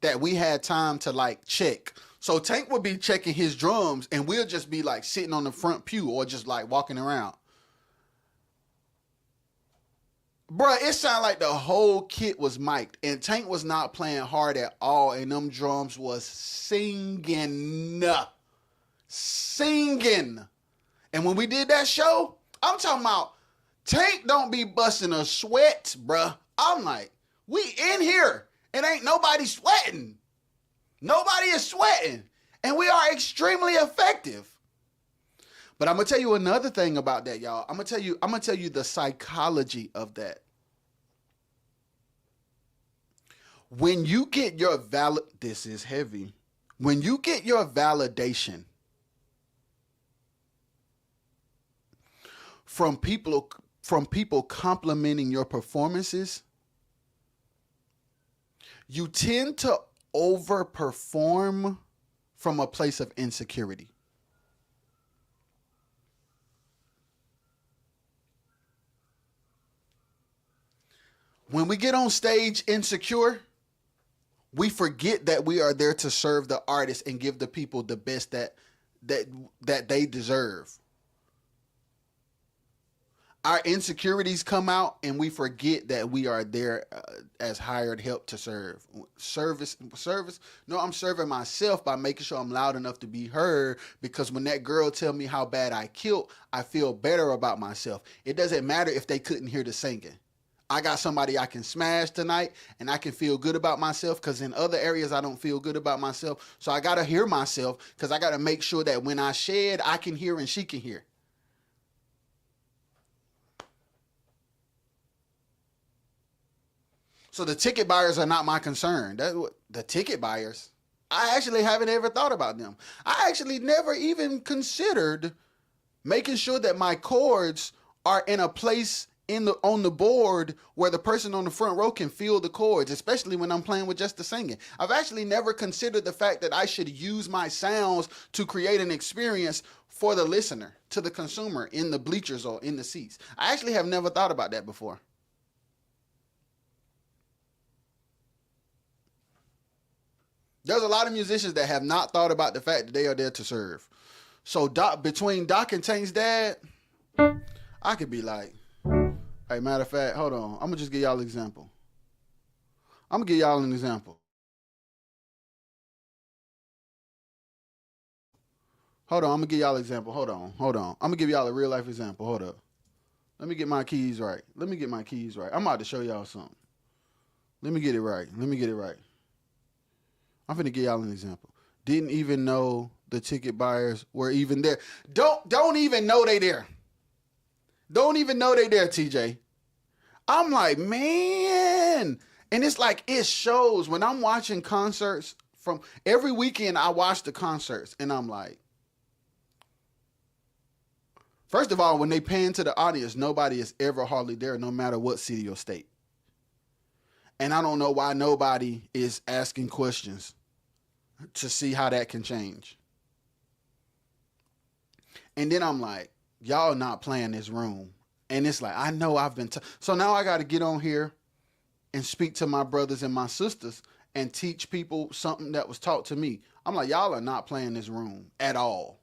that we had time to like check. So Tank would be checking his drums and we'll just be like sitting on the front pew or just like walking around. Bruh, it sounded like the whole kit was mic'd and Tank was not playing hard at all and them drums was singing. Singing. And when we did that show, I'm talking about Tank don't be busting a sweat, bruh. I'm like, we in here and ain't nobody sweating. Nobody is sweating. And we are extremely effective. But I'm gonna tell you another thing about that, y'all. I'm gonna tell you the psychology of that. When you get your this is heavy. When you get your validation from people complimenting your performances, you tend to overperform from a place of insecurity. When we get on stage insecure, we forget that we are there to serve the artist and give the people the best that they deserve. Our insecurities come out and we forget that we are there as hired help to serve. Service. No, I'm serving myself by making sure I'm loud enough to be heard, because when that girl tell me how bad I killed, I feel better about myself. It doesn't matter if they couldn't hear the singing. I got somebody I can smash tonight and I can feel good about myself, because in other areas I don't feel good about myself. So I got to hear myself, because I got to make sure that when I shed, I can hear and she can hear. So the ticket buyers are not my concern. That's what the ticket buyers. I actually haven't ever thought about them. I actually never even considered making sure that my chords are in a place on the board where the person on the front row can feel the chords, especially when I'm playing with just the singing. I've actually never considered the fact that I should use my sounds to create an experience for the listener, to the consumer in the bleachers or in the seats. I actually have never thought about that before. There's a lot of musicians that have not thought about the fact that they are there to serve. So between Doc and Tank's dad, I could be like, hey, matter of fact, hold on. I'm going to just give y'all an example. Hold on, I'm going to give y'all an example. Hold on. I'm going to give y'all a real life example. Hold up. Let me get my keys right. I'm about to show y'all something. Let me get it right. I'm finna give y'all an example. Didn't even know the ticket buyers were even there. Don't even know they there. Don't even know they there, TJ. I'm like, man. And it's like, it shows when I'm watching concerts from every weekend. I watch the concerts and I'm like, first of all, when they pan to the audience, nobody is ever hardly there, no matter what city or state. And I don't know why nobody is asking questions to see how that can change. And then I'm like, y'all not playing this room. And it's like, I know I've been... So now I got to get on here and speak to my brothers and my sisters and teach people something that was taught to me. I'm like, y'all are not playing this room at all.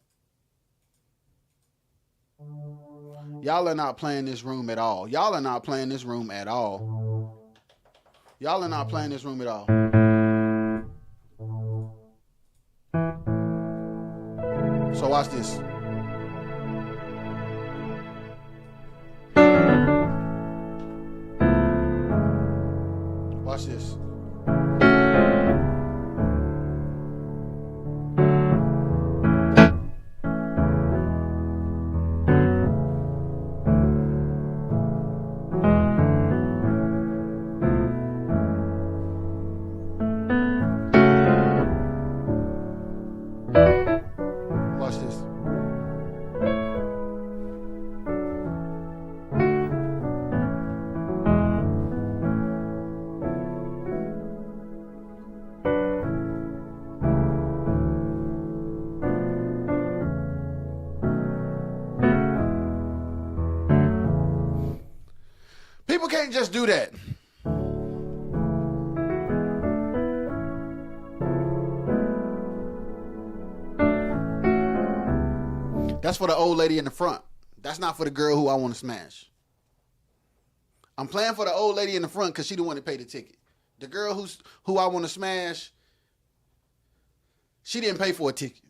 Y'all are not playing this room at all. Y'all are not playing this room at all. Y'all are not playing this room at all. So watch this. Watch this. Watch this. People can't just do that. That's for the old lady in the front. That's not for the girl who I want to smash. I'm playing for the old lady in the front because she the one that paid the ticket. The girl who I want to smash, she didn't pay for a ticket.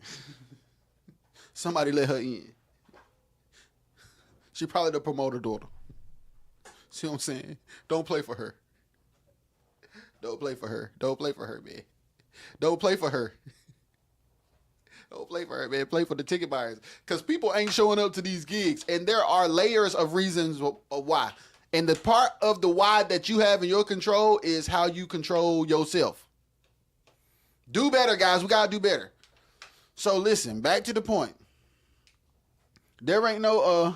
Somebody let her in. She probably the promoter daughter. See what I'm saying? Don't play for her. Don't play for her. Don't play for her, man. Don't play for her. Don't play for her, man. Play for the ticket buyers. Because people ain't showing up to these gigs. And there are layers of reasons of why. And the part of the why that you have in your control is how you control yourself. Do better, guys. We got to do better. So listen, back to the point. There ain't no,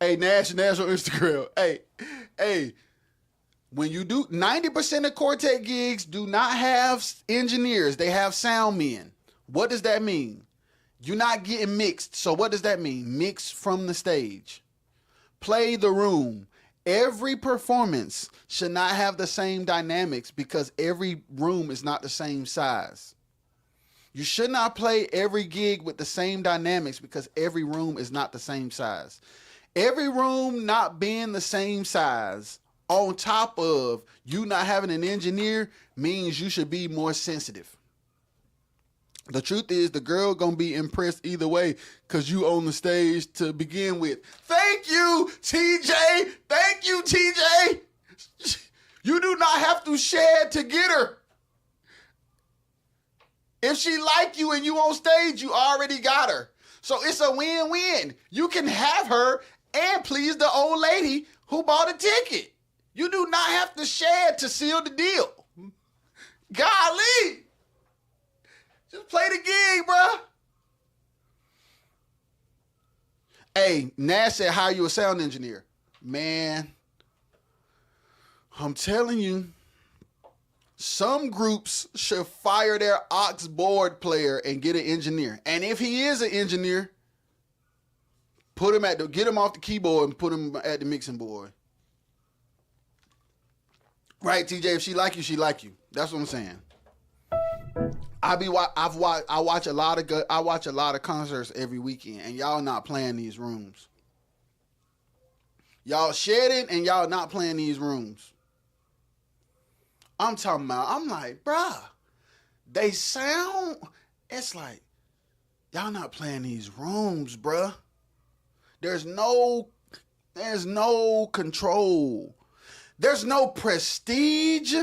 hey, Nash on Instagram. Hey, when you do, 90% of Quartet gigs do not have engineers. They have sound men. What does that mean? You're not getting mixed. So what does that mean? Mix from the stage. Play the room. Every performance should not have the same dynamics because every room is not the same size. You should not play every gig with the same dynamics because every room is not the same size. Every room not being the same size on top of you not having an engineer means you should be more sensitive. The truth is the girl gonna be impressed either way because you on the stage to begin with. Thank you, TJ. Thank you, TJ. You do not have to shed to get her. If she like you and you on stage, you already got her. So it's a win-win. You can have her and please the old lady who bought a ticket. You do not have to shed to seal the deal. Golly. Just play the gig, bro. Hey, Nash said, hire you a sound engineer. Man, I'm telling you, some groups should fire their aux board player and get an engineer. And if he is an engineer, get him off the keyboard and put him at the mixing board. Right, TJ? If she like you, she like you. That's what I'm saying. I watch a lot of concerts every weekend, and y'all not playing these rooms. Y'all shedding and y'all not playing these rooms. I'm like, bruh, they sound, it's like, y'all not playing these rooms, bruh. There's no control. There's no prestige.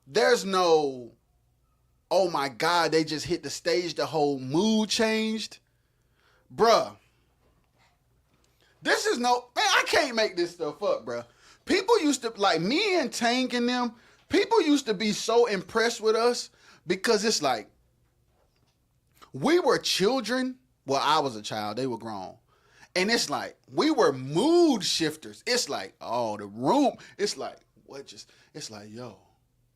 There's no, oh my God, they just hit the stage, the whole mood changed. Bruh. This is man, I can't make this stuff up, bruh. People used to, like me and Tank and them, people used to be so impressed with us because it's like, we were children. Well, I was a child. They were grown. And it's like, we were mood shifters. It's like, oh, the room. It's like, it's like, yo,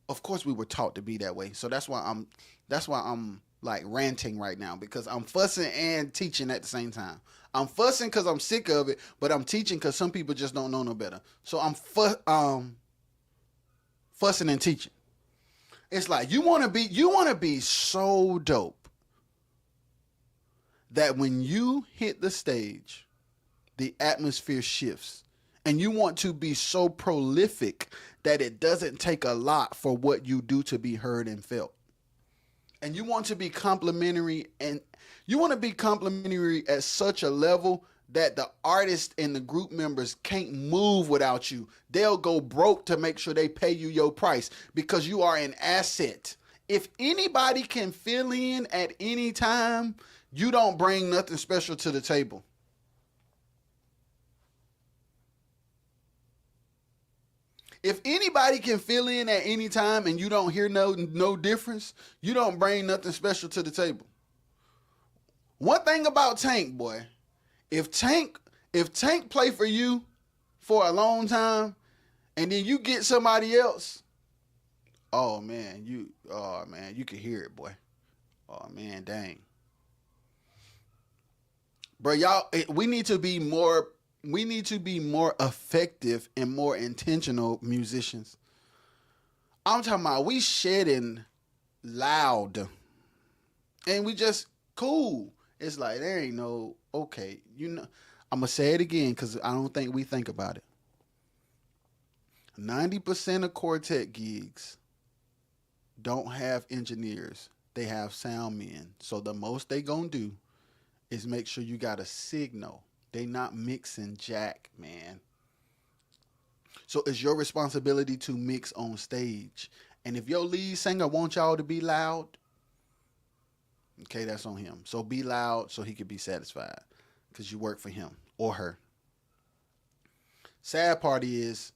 of course we were taught to be that way. So that's why I'm like ranting right now because I'm fussing and teaching at the same time. I'm fussing because I'm sick of it, but I'm teaching because some people just don't know no better. So I'm fussing and teaching. It's like you want to be so dope that when you hit the stage, the atmosphere shifts. And you want to be so prolific that it doesn't take a lot for what you do to be heard and felt. And you want to be complimentary, and you want to be complimentary at such a level that the artist and the group members can't move without you. They'll go broke to make sure they pay you your price because you are an asset. If anybody can fill in at any time, you don't bring nothing special to the table. If anybody can fill in at any time and you don't hear no difference, you don't bring nothing special to the table. One thing about Tank, boy, if Tank play for you for a long time and then you get somebody else, oh man, you can hear it, boy. Oh man, dang. Bro, y'all, we need to be more effective and more intentional musicians. I'm talking about we shedding loud and we just cool. It's like there ain't no okay. I'm gonna say it again because I don't think we think about it. 90% of quartet gigs don't have engineers. They have sound men. So the most they gonna do is make sure you got a signal. They not mixing jack, man. So it's your responsibility to mix on stage. And if your lead singer wants y'all to be loud, okay, that's on him. So be loud so he can be satisfied because you work for him or her. Sad part is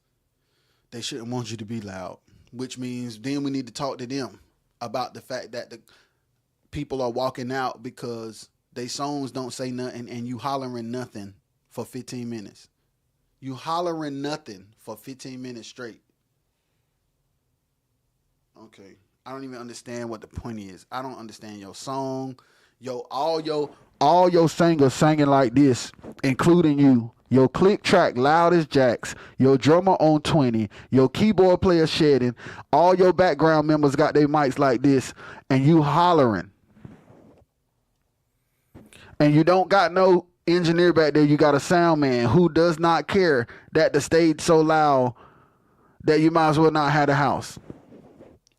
they shouldn't want you to be loud, which means then we need to talk to them about the fact that the people are walking out because they songs don't say nothing and you hollering nothing for 15 minutes. You hollering nothing for 15 minutes straight. Okay. I don't even understand what the point is. I don't understand your song. All your singers singing like this, including you. Your click track loud as jacks. Your drummer on 20. Your keyboard player shedding. All your background members got their mics like this, and you hollering. And you don't got no engineer back there. You got a sound man who does not care that the stage so loud that you might as well not have a house.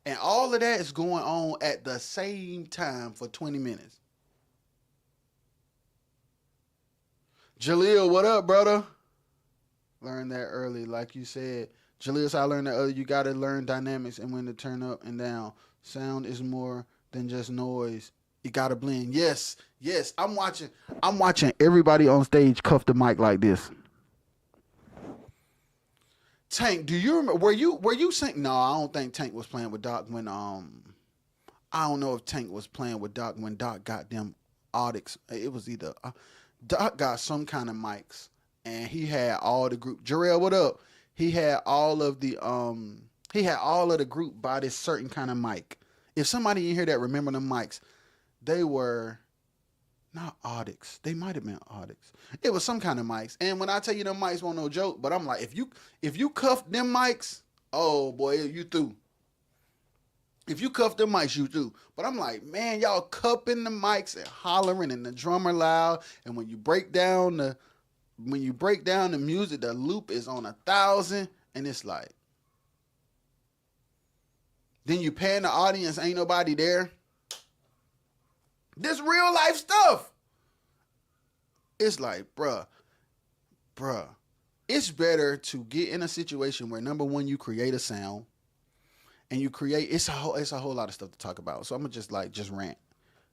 And all of that is going on at the same time for 20 minutes. Jaleel, what up, brother? Learn that early, like you said. Jaleel, so I learned that early. You got to learn dynamics and when to turn up and down. Sound is more than just noise. You got to blend. Yes. I'm watching everybody on stage cuff the mic like this. Tank, do you remember? Were you saying? No, I don't think Tank was playing with Doc when I don't know if Tank was playing with Doc when Doc got them audix. It was either Doc got some kind of mics and he had all the group. Jarrell, what up? He had all of the group by this certain kind of mic. If somebody in here that remember them mics, they were not audix. They might have been audix. It was some kind of mics. And when I tell you them mics won't no joke, but I'm like, if you cuff them mics, oh boy, you through. If you cuff them mics, you through. But I'm like, man, y'all cupping the mics and hollering and the drummer loud. And when you break down the music, the loop is on 1,000, and it's like, then you pan the audience, ain't nobody there. This real life stuff. It's like, bruh, it's better to get in a situation where number one, you create a sound and you create, it's a whole lot of stuff to talk about. So I'm gonna just rant.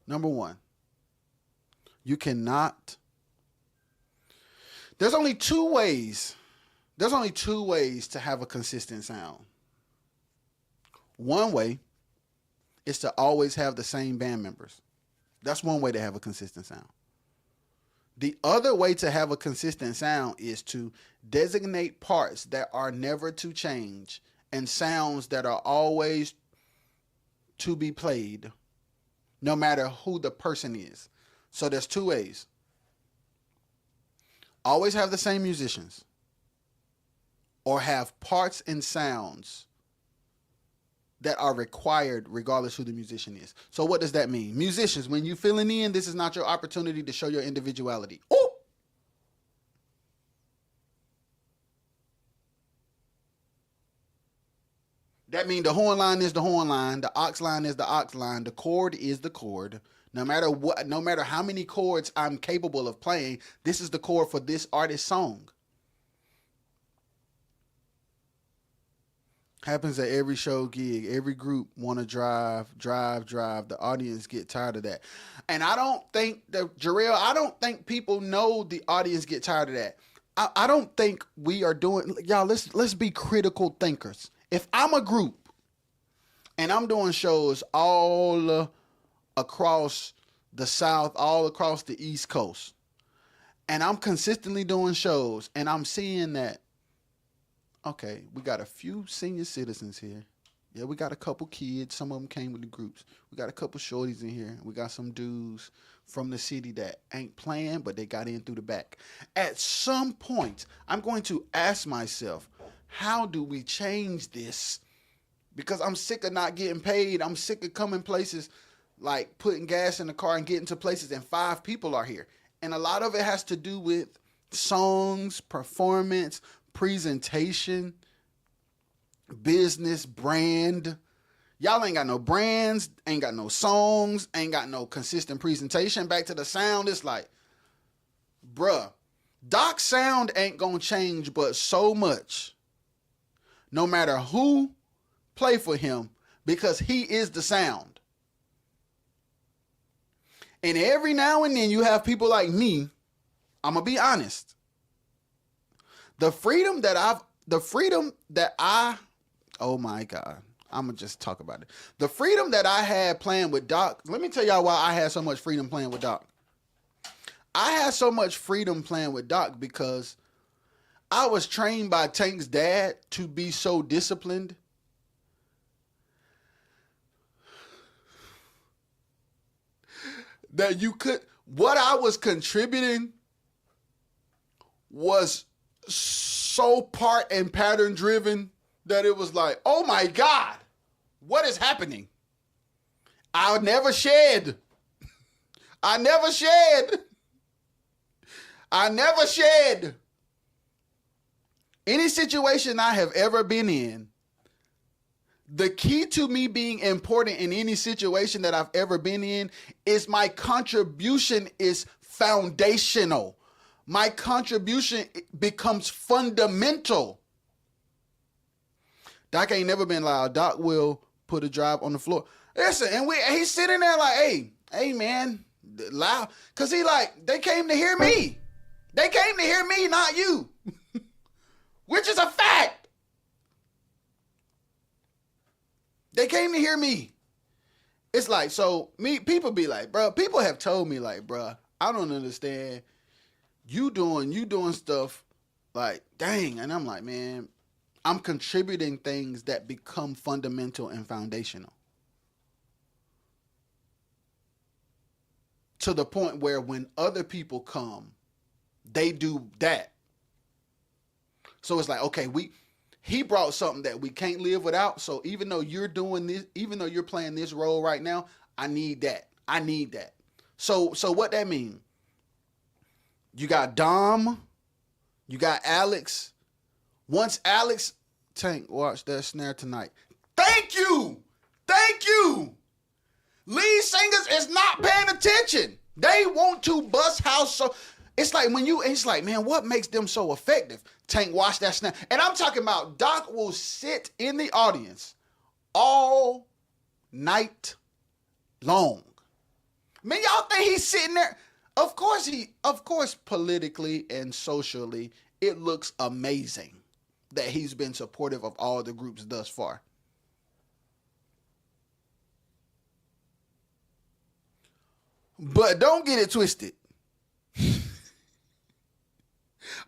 Number one, you cannot, there's only two ways to have a consistent sound. One way is to always have the same band members. That's one way to have a consistent sound. The other way to have a consistent sound is to designate parts that are never to change and sounds that are always to be played, no matter who the person is. So there's two ways. Always have the same musicians, or have parts and sounds that are required regardless who the musician is. So what does that mean? Musicians, when you filling in, this is not your opportunity to show your individuality. Ooh! That means the horn line is the horn line, the aux line is the aux line, the chord is the chord. No matter what, no matter how many chords I'm capable of playing, this is the chord for this artist's song. Happens at every show, gig, every group want to drive. The audience get tired of that. And I don't think Jarrell, I don't think people know the audience get tired of that. I don't think we are doing, y'all, let's be critical thinkers. If I'm a group and I'm doing shows all across the South, all across the East Coast, and I'm consistently doing shows and I'm seeing that, okay, we got a few senior citizens here. Yeah, we got a couple kids. Some of them came with the groups. We got a couple shorties in here. We got some dudes from the city that ain't playing, but they got in through the back. At some point, I'm going to ask myself, how do we change this? Because I'm sick of not getting paid. I'm sick of coming places like putting gas in the car and getting to places and 5 people are here. And a lot of it has to do with songs, performance, presentation, business, brand. Y'all ain't got no brands, ain't got no songs, ain't got no consistent presentation. Back to the sound, it's like, bruh, Doc's sound ain't gonna change but so much. No matter who play for him, because he is the sound. And every now and then you have people like me, I'm gonna be honest. The freedom that I, oh my God, I'm gonna just talk about it. The freedom that I had playing with Doc, let me tell y'all why I had so much freedom playing with Doc. I had so much freedom playing with Doc because I was trained by Tank's dad to be so disciplined that what I was contributing was so part and pattern driven that it was like, oh my God, what is happening? I never shed. Any situation I have ever been in, the key to me being important in any situation that I've ever been in is my contribution is foundational. My contribution becomes fundamental. Doc ain't never been loud. Doc will put a drive on the floor. Listen, and he's sitting there like, hey man, loud. Cause they came to hear me. They came to hear me, not you. Which is a fact. They came to hear me. It's like, so people be like, bro, people have told me like, bro, I don't understand. You doing stuff like, dang. And I'm like, man, I'm contributing things that become fundamental and foundational. To the point where when other people come, they do that. So it's like, okay, he brought something that we can't live without. So even though you're doing this, even though you're playing this role right now, I need that. So what that mean? You got Dom, you got Alex. Once Alex, Tank, watch that snare tonight. Thank you. Lead singers is not paying attention. They want to bust house. So it's like it's like, man, what makes them so effective? Tank, watch that snare. And I'm talking about Doc will sit in the audience all night long. Man, y'all think he's sitting there? Of course, politically and socially, it looks amazing that he's been supportive of all the groups thus far. But don't get it twisted.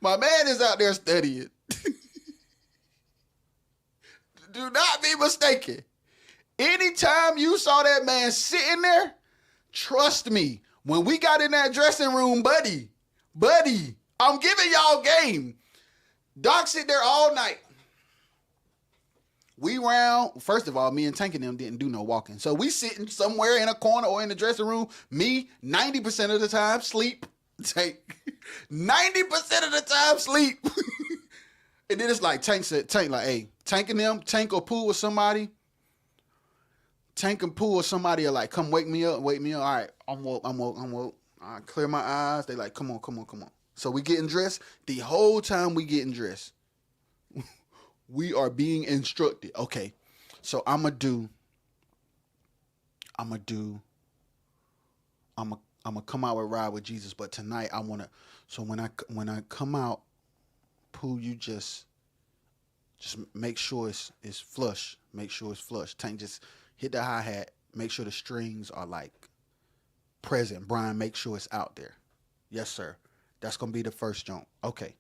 My man is out there studying. Do not be mistaken. Anytime you saw that man sitting there, trust me, when we got in that dressing room, buddy, I'm giving y'all game. Doc sit there all night We round, first of all, me and Tank and them didn't do no walking. So we sitting somewhere in a corner or in the dressing room. Me, 90% of the time, sleep. Tank, 90% of the time, sleep. And then it's like, Tank said, Tank like, hey, Tank and them, Tank or Pooh or somebody. Tank and Pooh or somebody are like, come wake me up. All right, I'm woke. I clear my eyes. They like, come on. So we getting dressed. The whole time we getting dressed. We are being instructed. Okay, so I'm gonna come out with Ride with Jesus, but tonight I wanna. So when I come out, Pooh, you just make sure it's flush. Make sure it's flush. Tank, just hit the hi-hat. Make sure the strings are like present. Brian, make sure it's out there. Yes, sir. That's gonna be the first joint. Okay,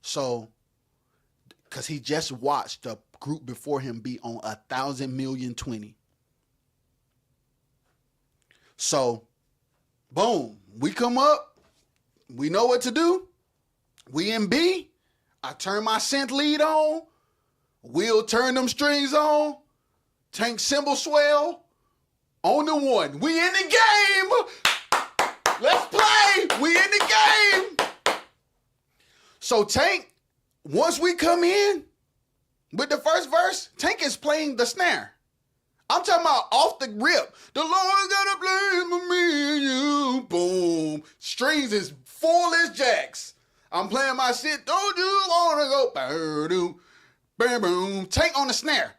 so. Because he just watched the group before him be on 1,000,000,020. So, boom, we come up. We know what to do. We in B. I turn my synth lead on. We'll turn them strings on. Tank cymbal swell. On the one. We in the game. Let's play. We in the game. So Tank, once we come in with the first verse, Tank is playing the snare. I'm talking about off the rip. The Lord's gonna play for me and you. Boom. Strings is full as jacks. I'm playing my shit. Don't you wanna go? Boom, boom, boom. Tank on the snare,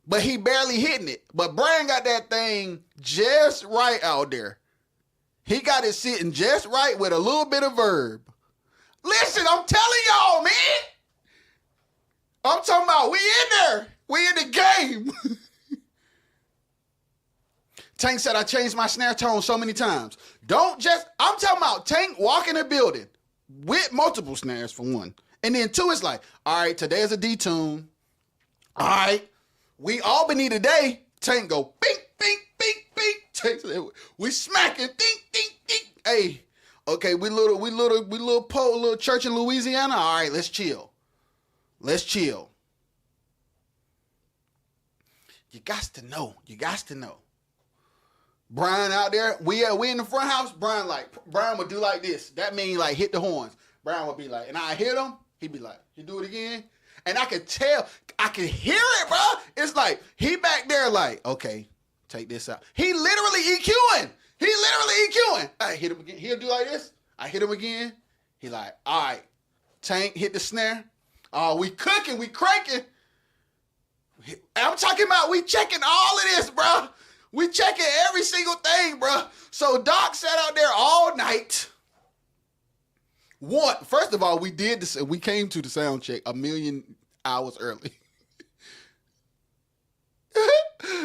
but he barely hitting it. But Brian got that thing just right out there. He got it sitting just right with a little bit of verb. Listen, I'm telling y'all, man. I'm talking about we in there. We in the game. Tank said I changed my snare tone so many times. I'm talking about Tank walking the building with multiple snares for one. And then two, it's like, all right, today is a D tune. All right, we Albany today. Tank go, bink, bink, bink, bink. Tank said, we smacking, dink, dink, dink. Hey, okay, we little church in Louisiana. All right, let's chill. You got to know. Brian out there, we in the front house. Brian would do like this. That means like hit the horns. Brian would be like, and I hit him. He'd be like, you do it again. And I could tell, I could hear it, bro. It's like he back there like, okay, take this out. He literally EQing. I hit him again. He'll do like this. I hit him again. He like, all right, Tank, hit the snare. We cooking, we cranking. I'm talking about we checking all of this, bro. We checking every single thing, bro. So Doc sat out there all night. First of all, we came to the sound check 1,000,000 hours early.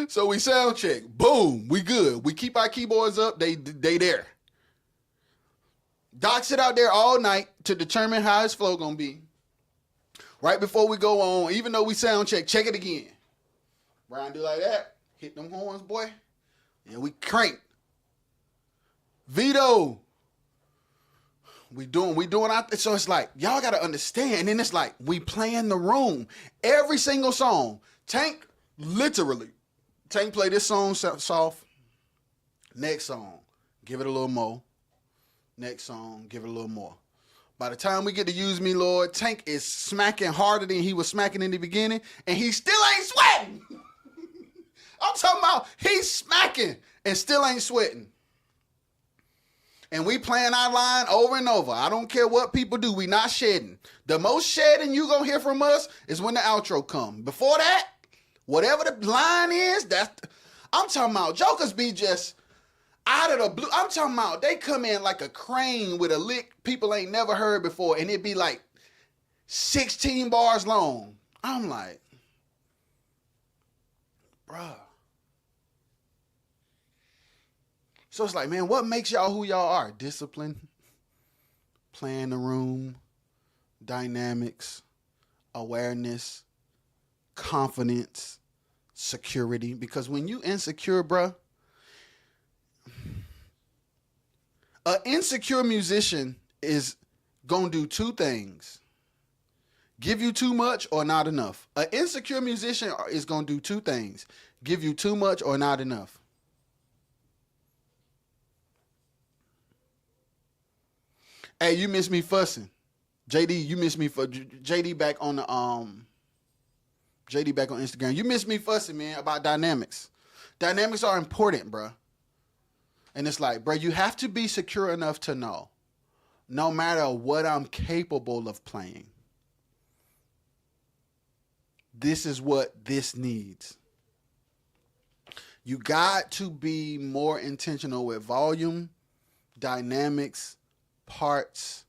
So we sound check. Boom, we good. We keep our keyboards up. They there. Doc sit out there all night to determine how his flow gonna be. Right before we go on, even though we sound check it again. Brian do like that. Hit them horns, boy. Yeah, we crank. Vito. We doing our thing. So it's like, y'all got to understand. And then it's like, we playing the room. Every single song. Tank play this song soft. Next song, give it a little more. Next song, give it a little more. By the time we get to Use Me, Lord, Tank is smacking harder than he was smacking in the beginning, and he still ain't sweating. I'm talking about he's smacking and still ain't sweating. And we playing our line over and over. I don't care what people do. We not shedding. The most shedding you gonna hear from us is when the outro come. Before that, whatever the line is, I'm talking about jokers be just out of the blue. I'm talking about they come in like a crane with a lick people ain't never heard before, and it be like 16 bars long. I'm like, bruh. So it's like, man, what makes y'all who y'all are? Discipline, playing the room, dynamics, awareness, confidence, security. Because when you insecure, bruh, an insecure musician is gonna do two things. Give you too much or not enough. An insecure musician is going to do two things: give you too much or not enough. Hey, you miss me fussing. JD, you miss me for JD back on the JD back on Instagram. You miss me fussing, man, about dynamics. Dynamics are important, bro. And it's like, bro, you have to be secure enough to know, no matter what I'm capable of playing, this is what this needs. You got to be more intentional with volume, dynamics, parts,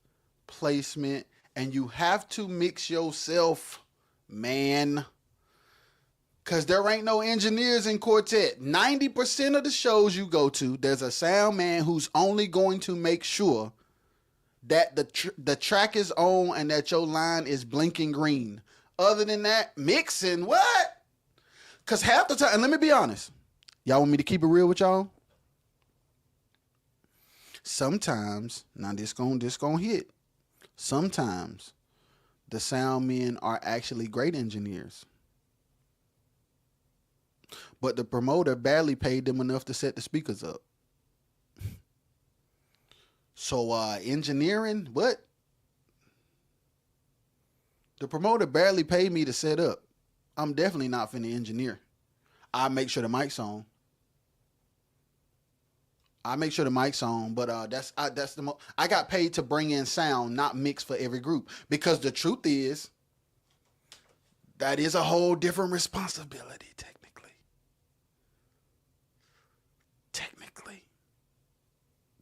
placement, and you have to mix yourself, man. Because there ain't no engineers in quartet. 90% of the shows you go to, there's a sound man who's only going to make sure that the track is on and that your line is blinking green. Other than that, mixing, what? Because half the time, and let me be honest, y'all want me to keep it real with y'all? Sometimes, now this gonna hit. Sometimes the sound men are actually great engineers, but the promoter barely paid them enough to set the speakers up. So engineering, what? The promoter barely paid me to set up. I'm definitely not finna engineer. I make sure the mic's on. But that's the most. I got paid to bring in sound, not mix for every group. Because the truth is, that is a whole different responsibility, technically.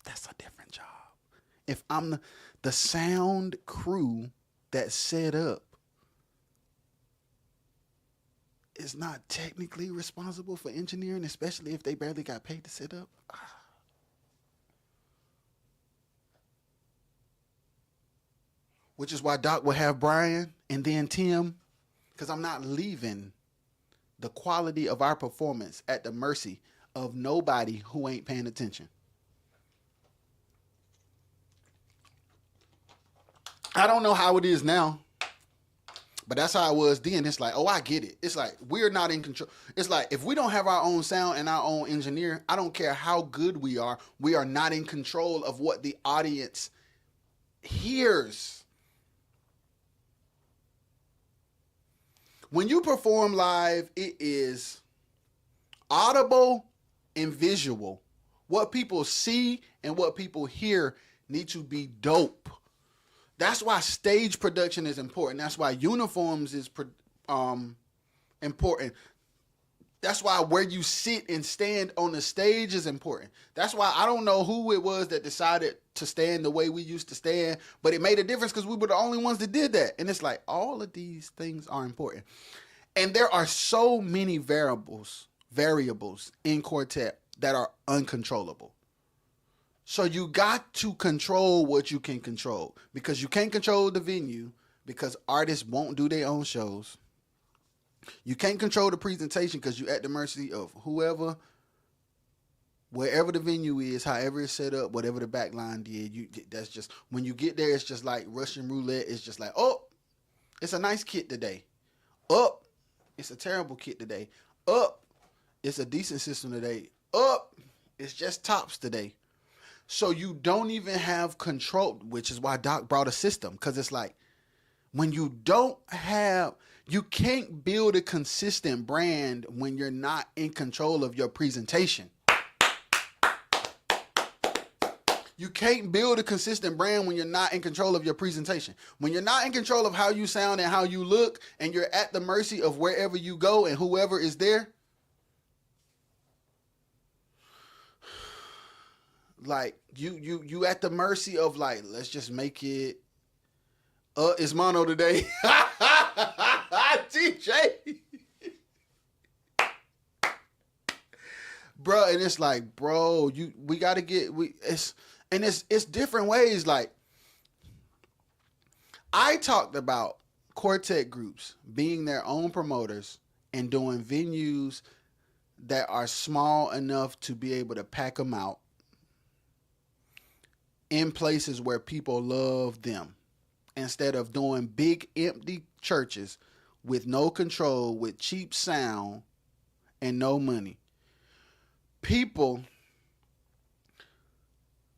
That's a different job. If I'm the sound crew that set up, is not technically responsible for engineering, especially if they barely got paid to set up. Which is why Doc will have Brian and then Tim, because I'm not leaving the quality of our performance at the mercy of nobody who ain't paying attention. I don't know how it is now, but that's how it was then. It's like, oh, I get it. It's like, we're not in control. It's like, if we don't have our own sound and our own engineer, I don't care how good we are not in control of what the audience hears. When you perform live, it is audible and visual. What people see and what people hear need to be dope. That's why stage production is important. That's why uniforms is important. That's why where you sit and stand on the stage is important. That's why I don't know who it was that decided to stand the way we used to stand, but it made a difference because we were the only ones that did that. And it's like, all of these things are important. And there are so many variables in quartet that are uncontrollable. So you got to control what you can control, because you can't control the venue because artists won't do their own shows. You can't control the presentation because you're at the mercy of whoever, wherever the venue is, however it's set up, whatever the back line did. That's just, when you get there, it's just like Russian roulette. It's just like, oh, it's a nice kit today. Up, it's a terrible kit today. Up, it's a decent system today. Up, it's just tops today. So you don't even have control, which is why Doc brought a system, because it's like, when you don't have, you can't build a consistent brand when you're not in control of your presentation. You can't build a consistent brand when you're not in control of your presentation. When you're not in control of how you sound and how you look, and you're at the mercy of wherever you go and whoever is there, like you at the mercy of, like, let's just make it it's mono today. TJ. Bro, and it's like, bro, we gotta get it's different ways. Like, I talked about quartet groups being their own promoters and doing venues that are small enough to be able to pack them out in places where people love them. instead of doing big empty churches with no control, with cheap sound and no money. People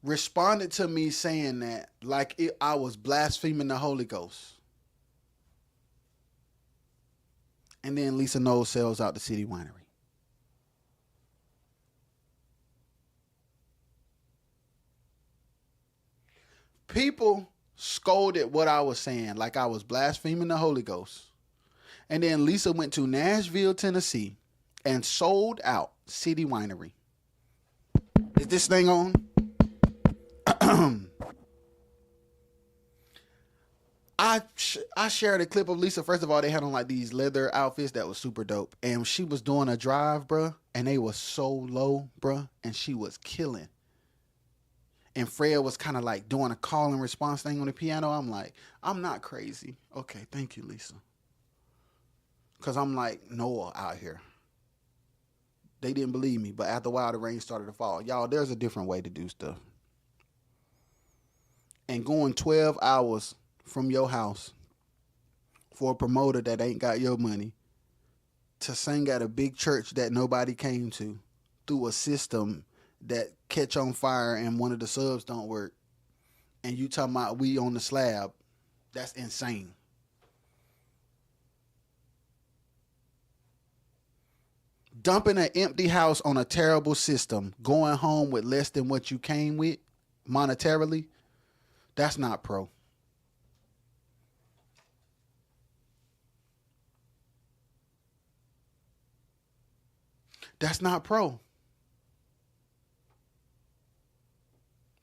responded to me saying that like I was blaspheming the Holy Ghost. And then Lisa Knowles sells out the City Winery. People scolded what I was saying, like I was blaspheming the Holy Ghost. And then Lisa went to Nashville, Tennessee, and sold out City Winery. Is this thing on? I shared a clip of Lisa. First of all, they had on like these leather outfits that was super dope. And she was doing a drive, bruh, and they was so low, bruh, and she was killing. And Fred was kind of like doing a call and response thing on the piano. I'm like, I'm not crazy. Okay, thank you, Lisa. Because I'm like Noah out here. They didn't believe me, but after a while, the rain started to fall. Y'all, there's a different way to do stuff. And going 12 hours from your house for a promoter that ain't got your money to sing at a big church that nobody came to through a system that catch on fire and one of the subs don't work, and you talking about we on the slab, that's insane. Dumping an empty house on a terrible system, going home with less than what you came with monetarily, that's not pro. That's not pro.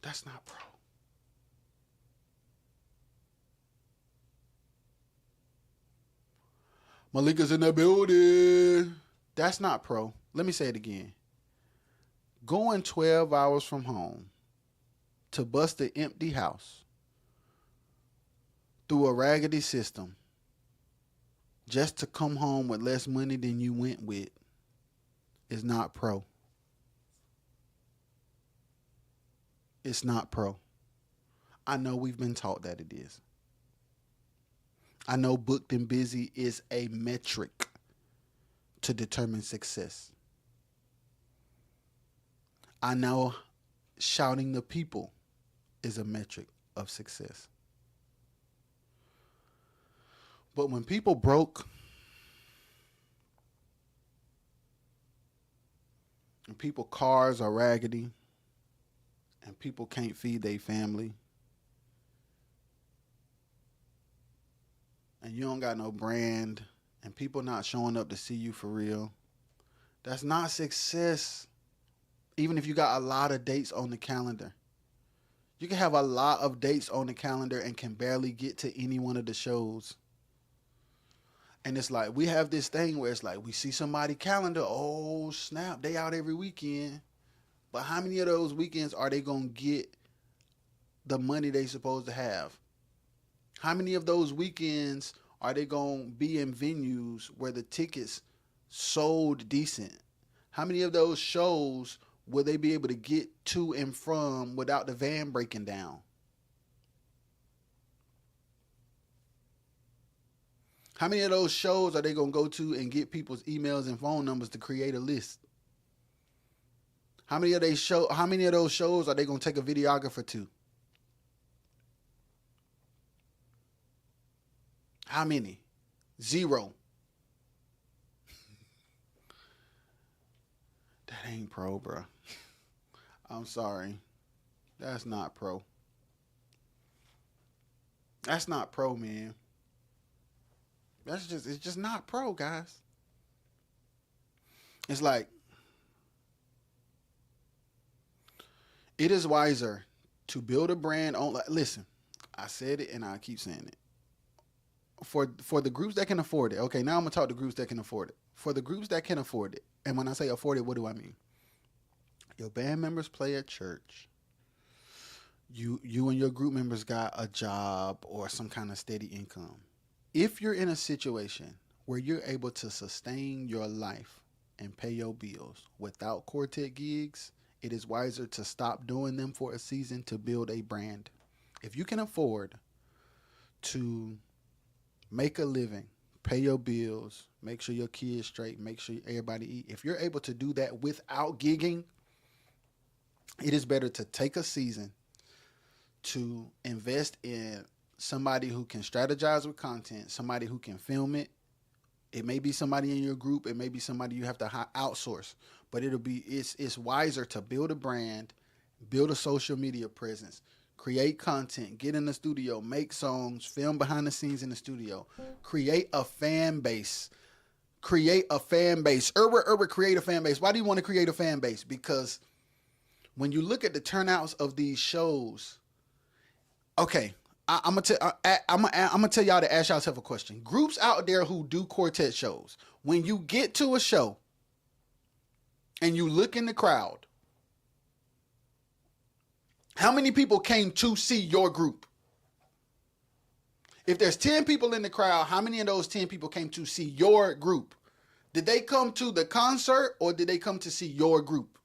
That's not pro. Malika's in the building. That's not pro. Let me say it again. Going 12 hours from home to bust an empty house through a raggedy system just to come home with less money than you went with is not pro. It's not pro. I know we've been taught that it is. I know booked and busy is a metric to determine success. I know shouting the people is a metric of success. But when people broke and people cars are raggedy and people can't feed their family and you don't got no brand and people not showing up to see you for real, that's not success. Even if you got a lot of dates on the calendar. You can have a lot of dates on the calendar and can barely get to any one of the shows. And it's like, we have this thing where it's like, we see somebody calendar, oh snap, they out every weekend. But how many of those weekends are they going to get the money they supposed to have? How many of those weekends are they going to be in venues where the tickets sold decent? How many of those shows will they be able to get to and from without the van breaking down? How many of those shows are they going to go to and get people's emails and phone numbers to create a list? How many of those shows are they going to take a videographer to? How many? 0. That ain't pro, bro. I'm sorry. That's not pro. That's not pro, man. It's just not pro, guys. It's like, it is wiser to build a brand on, like, listen, I said it and I keep saying it. For the groups that can afford it, okay, now I'm gonna talk to groups that can afford it. For the groups that can afford it, and when I say afford it, what do I mean? Your band members play at church. You and your group members got a job or some kind of steady income. If you're in a situation where you're able to sustain your life and pay your bills without quartet gigs, it is wiser to stop doing them for a season to build a brand. If you can afford to make a living, pay your bills, make sure your kids straight, make sure everybody eat. If you're able to do that without gigging, it is better to take a season to invest in somebody who can strategize with content, somebody who can film it. It may be somebody in your group, it may be somebody you have to outsource, but it's wiser to build a brand, build a social media presence, create content, get in the studio, make songs, film behind the scenes in the studio, create a fan base. Create a fan base. Create a fan base. Why do you want to create a fan base? Because when you look at the turnouts of these shows, okay, I'm gonna tell y'all to ask yourself a question. Groups out there who do quartet shows, when you get to a show and you look in the crowd, how many people came to see your group? If there's 10 people in the crowd, how many of those 10 people came to see your group? Did they come to the concert or did they come to see your group?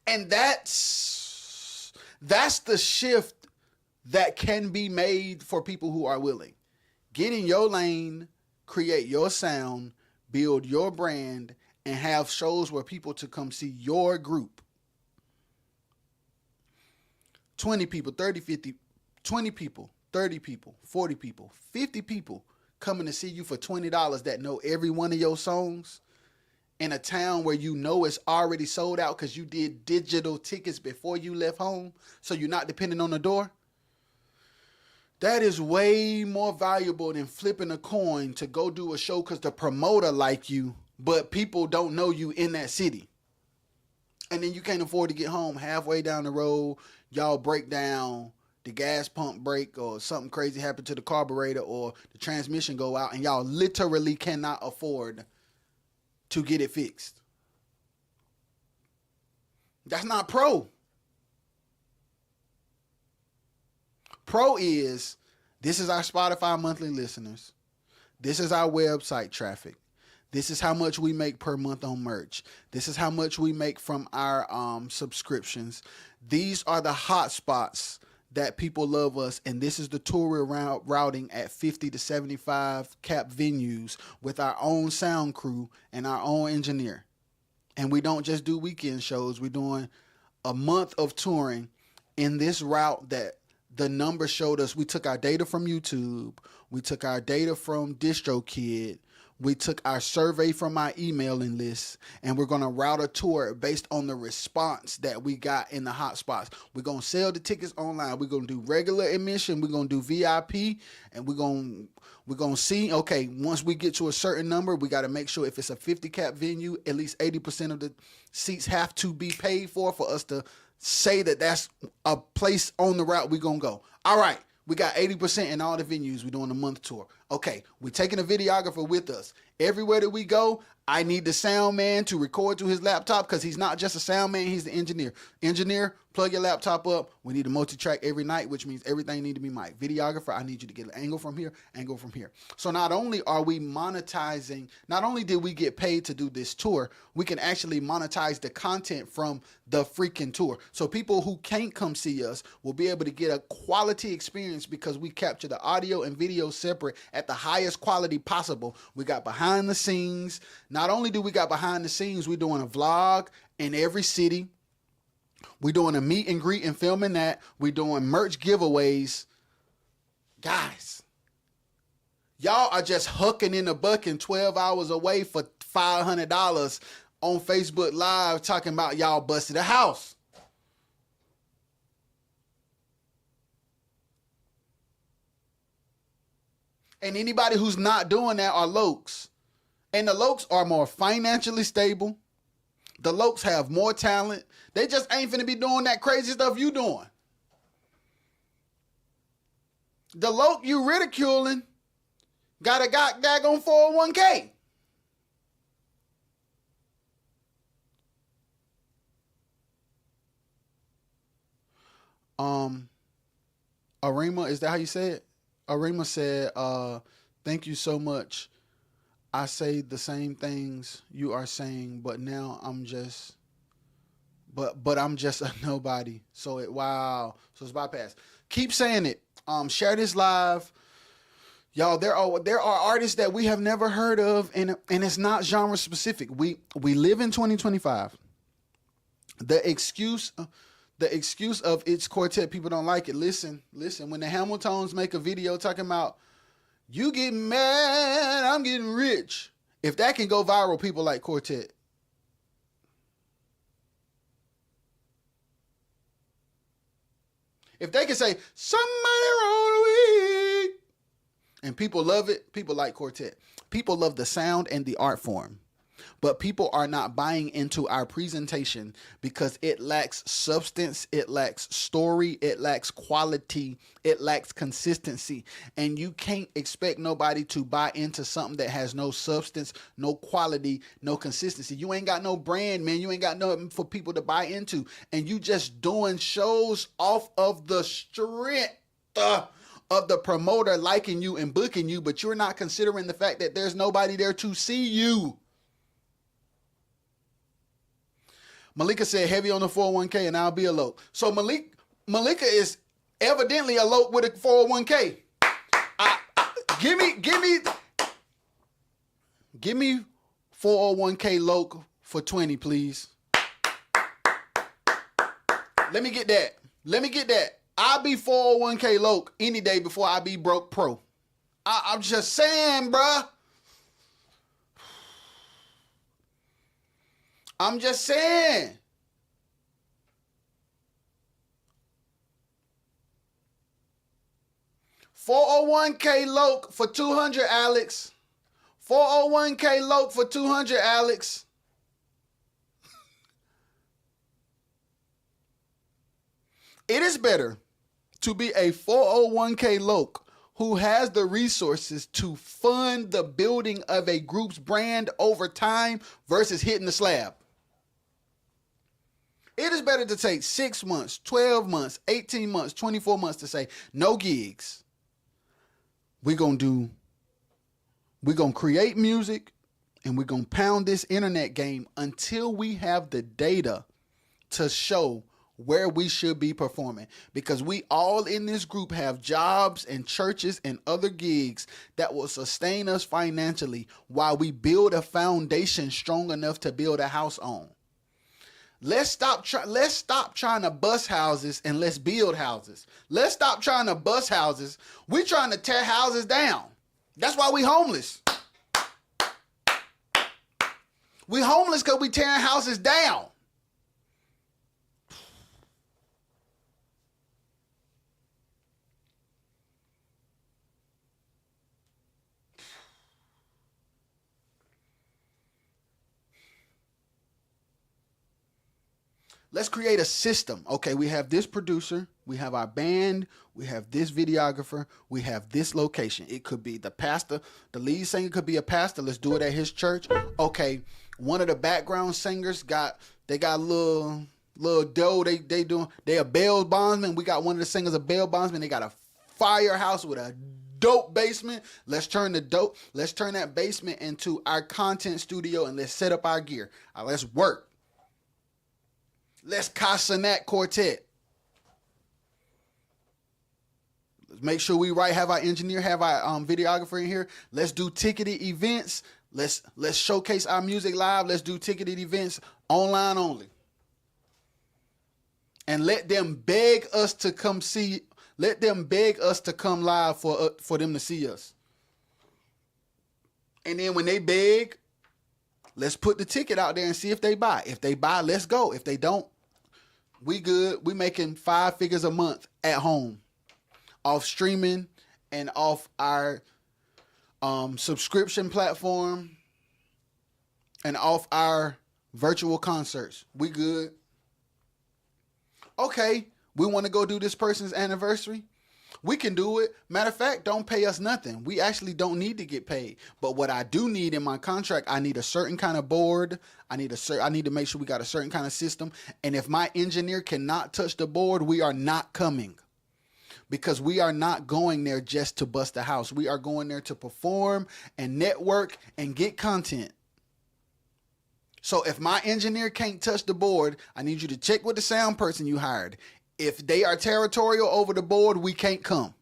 And that's the shift that can be made for people who are willing. Get in your lane, create your sound, build your brand, and have shows where people to come see your group. 20 people, 30, 50, 20 people, 30 people, 40 people, 50 people coming to see you for $20 that know every one of your songs in a town where you know it's already sold out because you did digital tickets before you left home, so you're not depending on the door. That is way more valuable than flipping a coin to go do a show because the promoter like you, but people don't know you in that city. And then you can't afford to get home halfway down the road. Y'all break down, the gas pump break, or something crazy happen to the carburetor, or the transmission go out, and y'all literally cannot afford to get it fixed. That's not pro. Pro is, this is our Spotify monthly listeners. This is our website traffic. This is how much we make per month on merch. This is how much we make from our subscriptions. These are the hot spots that people love us, and this is the tour we're routing at 50 to 75 cap venues with our own sound crew and our own engineer. And we don't just do weekend shows. We're doing a month of touring in this route that the numbers showed us. We took our data from YouTube. We took our data from DistroKid. We took our survey from our emailing list, and we're going to route a tour based on the response that we got in the hot spots. We're going to sell the tickets online. We're going to do regular admission. We're going to do VIP, and we're going to see, okay, once we get to a certain number, we got to make sure if it's a 50 cap venue, at least 80% of the seats have to be paid for us to say that that's a place on the route we're going to go. All right. We got 80% in all the venues. We're doing a month tour. Okay, we're taking a videographer with us. Everywhere that we go, I need the sound man to record to his laptop because he's not just a sound man, he's the engineer. Engineer, plug your laptop up. We need a multi-track every night, which means everything need to be mic. Videographer, I need you to get an angle from here, angle from here. So not only are we monetizing, not only did we get paid to do this tour, we can actually monetize the content from the freaking tour. So people who can't come see us will be able to get a quality experience because we capture the audio and video separate at the highest quality possible. We got behind the scenes. Not only do we got behind the scenes, we're doing a vlog in every city. We're doing a meet and greet and filming that. We're doing merch giveaways. Guys, y'all are just hooking in the bucket 12 hours away for $500 on Facebook Live talking about y'all busted a house. And anybody who's not doing that are lokes. And the lokes are more financially stable. The lokes have more talent. They just ain't finna be doing that crazy stuff you doing. The loke you ridiculing got a daggone 401k. Arima, is that how you say it? Arima said, thank you so much. I say the same things you are saying, but now I'm just but I'm just a nobody. So wow. So it's bypass. Keep saying it. Share this live. Y'all, there are artists that we have never heard of, and it's not genre specific. We live in 2025. The excuse of it's quartet, people don't like it. Listen. When the Hamiltons make a video talking about you getting mad, I'm getting rich. If that can go viral, people like quartet. If they can say somebody roll weed and people love it, people like quartet. People love the sound and the art form. But people are not buying into our presentation because it lacks substance, it lacks story, it lacks quality, it lacks consistency. And you can't expect nobody to buy into something that has no substance, no quality, no consistency. You ain't got no brand, man. You ain't got nothing for people to buy into. And you just doing shows off of the strength of the promoter liking you and booking you, but you're not considering the fact that there's nobody there to see you. Malika said heavy on the 401k and I'll be elope. So Malika is evidently elope with a 401k. Give me 401k Loke for 20, please. Let me get that. I'll be 401k Loke any day before I be broke pro. I'm just saying, bruh. I'm just saying. $401k Loke for 200, Alex. 401k Loke for 200, Alex. It is better to be a 401k Loke who has the resources to fund the building of a group's brand over time versus hitting the slab. It is better to take 6 months, 12 months, 18 months, 24 months to say, no gigs. We're going to create music and we're going to pound this internet game until we have the data to show where we should be performing. Because we all in this group have jobs and churches and other gigs that will sustain us financially while we build a foundation strong enough to build a house on. Let's stop trying to bust houses and let's build houses. Let's stop trying to bust houses. We're trying to tear houses down. That's why we homeless. We homeless because we tearing houses down. Let's create a system. Okay, we have this producer, we have our band, we have this videographer, we have this location. It could be the pastor, the lead singer could be a pastor. Let's do it at his church. Okay, one of the background singers got a little dough. They a bail bondsman. We got one of the singers a bail bondsman. They got a firehouse with a dope basement. Let's turn that basement into our content studio and let's set up our gear. Let's work. Let's Casanet Quartet. Let's make sure we have our engineer, have our videographer in here. Let's do ticketed events. Let's showcase our music live. Let's do ticketed events online only. And let them beg us to come see. Let them beg us to come live for them to see us. And then when they beg, let's put the ticket out there and see if they buy. If they buy, let's go. If they don't, we good. We making 5 figures a month at home off streaming and off our subscription platform and off our virtual concerts. We good. Okay, we want to go do this person's anniversary. We can do it. Matter of fact, don't pay us nothing. We actually don't need to get paid. But what I do need in my contract, I need a certain kind of board. I need to make sure we got a certain kind of system. And if my engineer cannot touch the board, we are not coming. Because we are not going there just to bust the house. We are going there to perform and network and get content. So if my engineer can't touch the board, I need you to check with the sound person you hired. If they are territorial over the board, we can't come.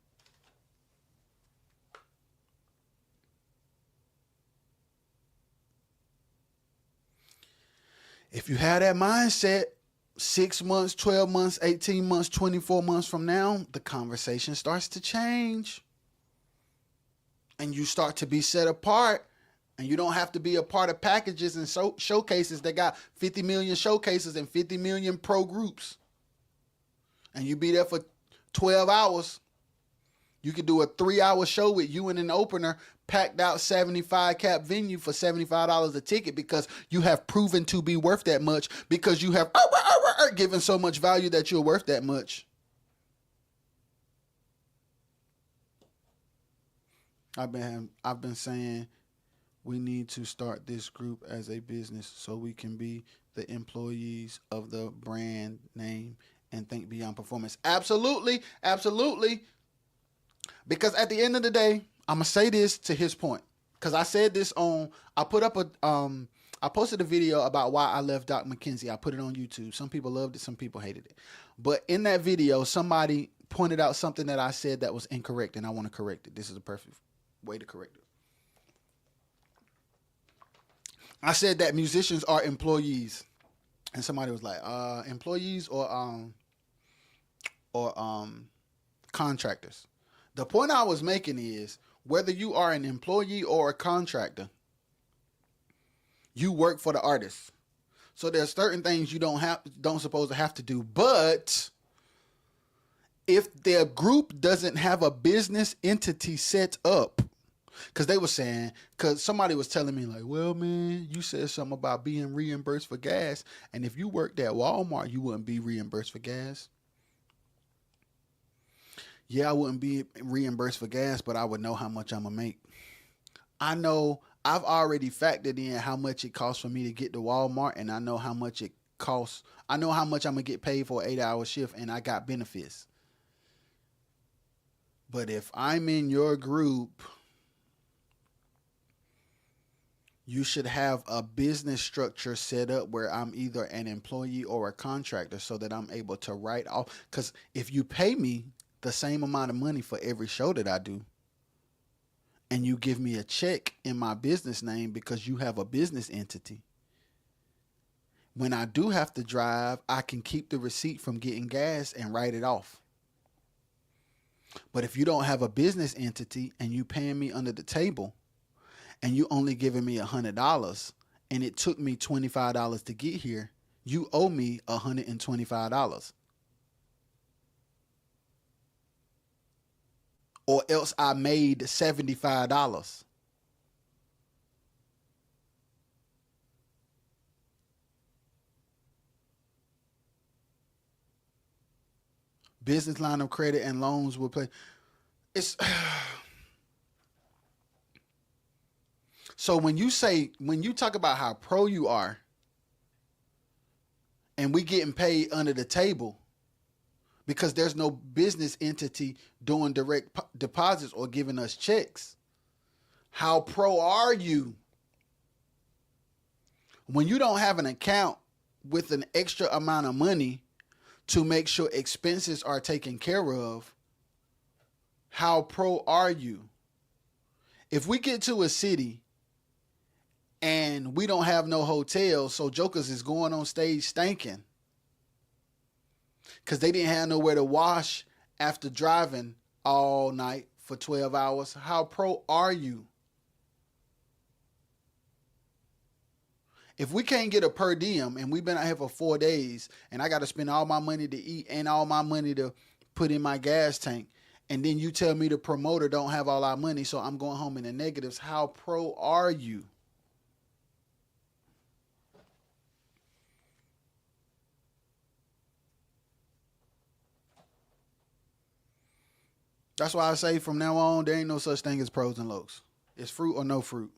If you have that mindset, 6 months, 12 months, 18 months, 24 months from now, the conversation starts to change. And you start to be set apart. And you don't have to be a part of packages and showcases that got 50 million showcases and 50 million pro groups. And you be there for 12 hours. You could do a 3-hour show with you and an opener, packed out 75 cap venue for $75 a ticket because you have proven to be worth that much, because you have given so much value that you're worth that much. I've been saying we need to start this group as a business so we can be the employees of the brand name and think beyond performance. Absolutely, absolutely. Because at the end of the day, I'm gonna say this to his point. Because I said this I posted a video about why I left Doc McKenzie. I put it on YouTube. Some people loved it, some people hated it. But in that video, somebody pointed out something that I said that was incorrect, and I want to correct it. This is a perfect way to correct it. I said that musicians are employees, and somebody was like, employees or contractors. The point I was making is, whether you are an employee or a contractor, you work for the artist. So there's certain things you don't supposed to have to do. But if their group doesn't have a business entity set up, because they were saying, because somebody was telling me like, well, man, you said something about being reimbursed for gas, and if you worked at Walmart, you wouldn't be reimbursed for gas. Yeah, I wouldn't be reimbursed for gas, but I would know how much I'm going to make. I know I've already factored in how much it costs for me to get to Walmart, and I know how much it costs. I know how much I'm going to get paid for an 8-hour shift, and I got benefits. But if I'm in your group, you should have a business structure set up where I'm either an employee or a contractor so that I'm able to write off. Because if you pay me the same amount of money for every show that I do, and you give me a check in my business name because you have a business entity, when I do have to drive, I can keep the receipt from getting gas and write it off. But if you don't have a business entity and you paying me under the table and you only giving me $100 and it took me $25 to get here, you owe me $125. Or else I made $75. Business line of credit and loans will play. It's so when you talk about how pro you are, and we getting paid under the table because there's no business entity doing direct deposits or giving us checks, how pro are you when you don't have an account with an extra amount of money to make sure expenses are taken care of? How pro are you? If we get to a city and we don't have no hotel, so jokers is going on stage stinking because they didn't have nowhere to wash after driving all night for 12 hours, how pro are you? If we can't get a per diem and we've been out here for 4 days and I got to spend all my money to eat and all my money to put in my gas tank, and then you tell me the promoter don't have all our money, so I'm going home in the negatives, how pro are you? That's why I say from now on, there ain't no such thing as pros and lows. It's fruit or no fruit.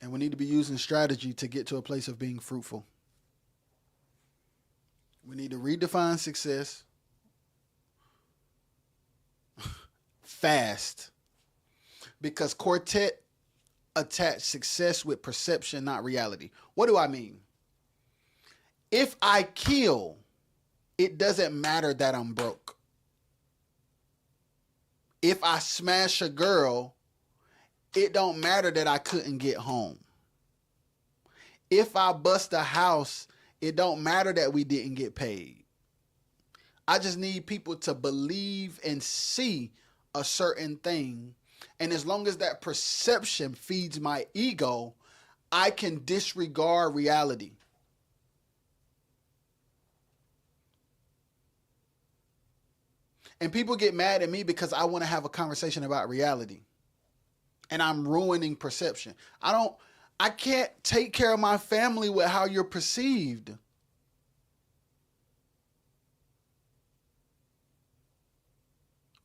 And we need to be using strategy to get to a place of being fruitful. We need to redefine success fast. Because Quartet attached success with perception, not reality. What do I mean? If I kill, it doesn't matter that I'm broke. If I smash a girl, it don't matter that I couldn't get home. If I bust a house, it don't matter that we didn't get paid. I just need people to believe and see a certain thing. And as long as that perception feeds my ego, I can disregard reality. And people get mad at me because I want to have a conversation about reality. And I'm ruining perception. I can't take care of my family with how you're perceived.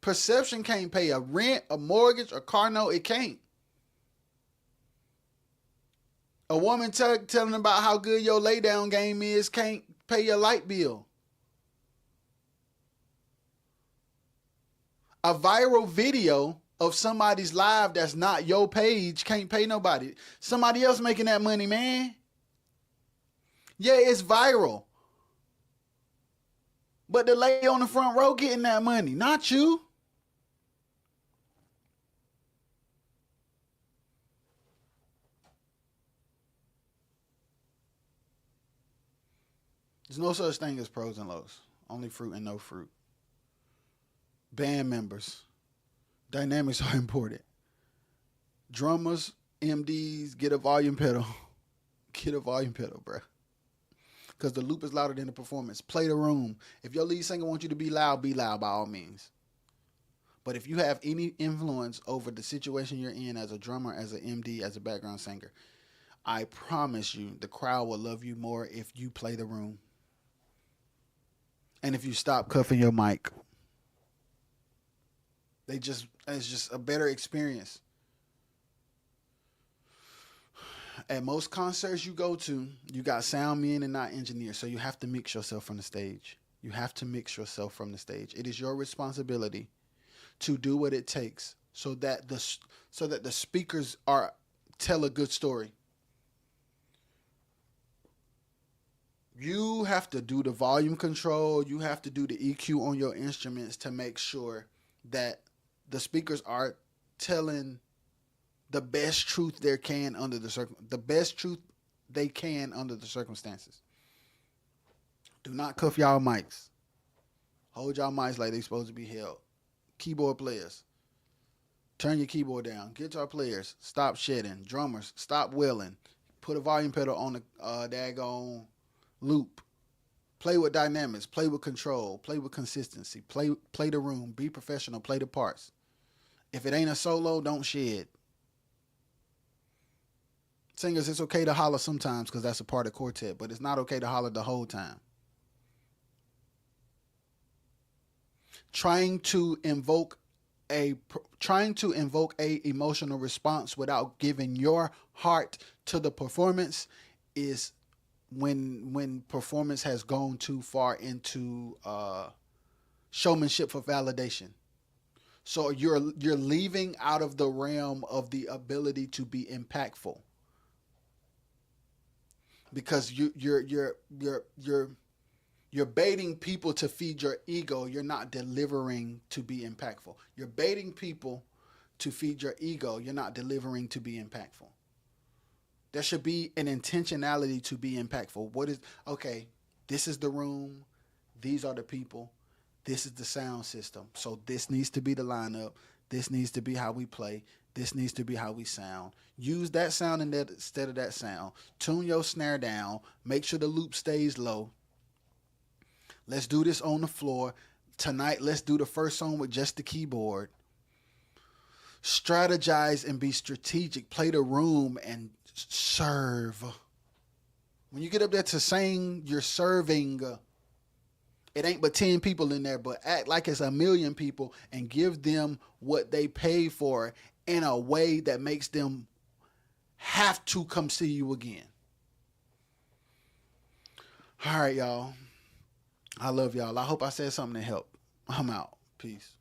Perception can't pay a rent, a mortgage, a car note. It can't. A woman telling about how good your lay down game is can't pay your light bill. A viral video of somebody's live that's not your page can't pay nobody. Somebody else making that money, man. Yeah, it's viral. But the lady on the front row getting that money, not you. There's no such thing as pros and lows. Only fruit and no fruit. Band members. Dynamics are important. Drummers, MDs, get a volume pedal. Get a volume pedal, bro. Because the loop is louder than the performance. Play the room. If your lead singer wants you to be loud by all means. But if you have any influence over the situation you're in as a drummer, as an MD, as a background singer, I promise you the crowd will love you more if you play the room. And if you stop cuffing your mic. It's just a better experience. At most concerts you go to, you got sound men and not engineers. So you have to mix yourself from the stage. You have to mix yourself from the stage. It is your responsibility to do what it takes so that the speakers tell a good story. You have to do the volume control. You have to do the EQ on your instruments to make sure that the speakers are telling the best truth they can under the circumstances. Do not cuff y'all mics. Hold y'all mics like they supposed to be held. Keyboard players, turn your keyboard down. Guitar players, stop shedding. Drummers, stop wailing. Put a volume pedal on the daggone loop. Play with dynamics. Play with control. Play with consistency. Play the room. Be professional. Play the parts. If it ain't a solo, don't shed. Singers, it's okay to holler sometimes because that's a part of quartet, but it's not okay to holler the whole time. Trying to invoke a emotional response without giving your heart to the performance is when performance has gone too far into showmanship for validation. So you're leaving out of the realm of the ability to be impactful. Because you're baiting people to feed your ego. You're not delivering to be impactful. You're baiting people to feed your ego. You're not delivering to be impactful. There should be an intentionality to be impactful. This is the room. These are the people. This is the sound system. So this needs to be the lineup. This needs to be how we play. This needs to be how we sound. Use that sound instead of that sound. Tune your snare down. Make sure the loop stays low. Let's do this on the floor. Tonight, let's do the first song with just the keyboard. Strategize and be strategic. Play the room and serve. When you get up there to sing, you're serving. It ain't but 10 people in there, but act like it's 1,000,000 people and give them what they pay for in a way that makes them have to come see you again. All right, y'all. I love y'all. I hope I said something to help. I'm out. Peace.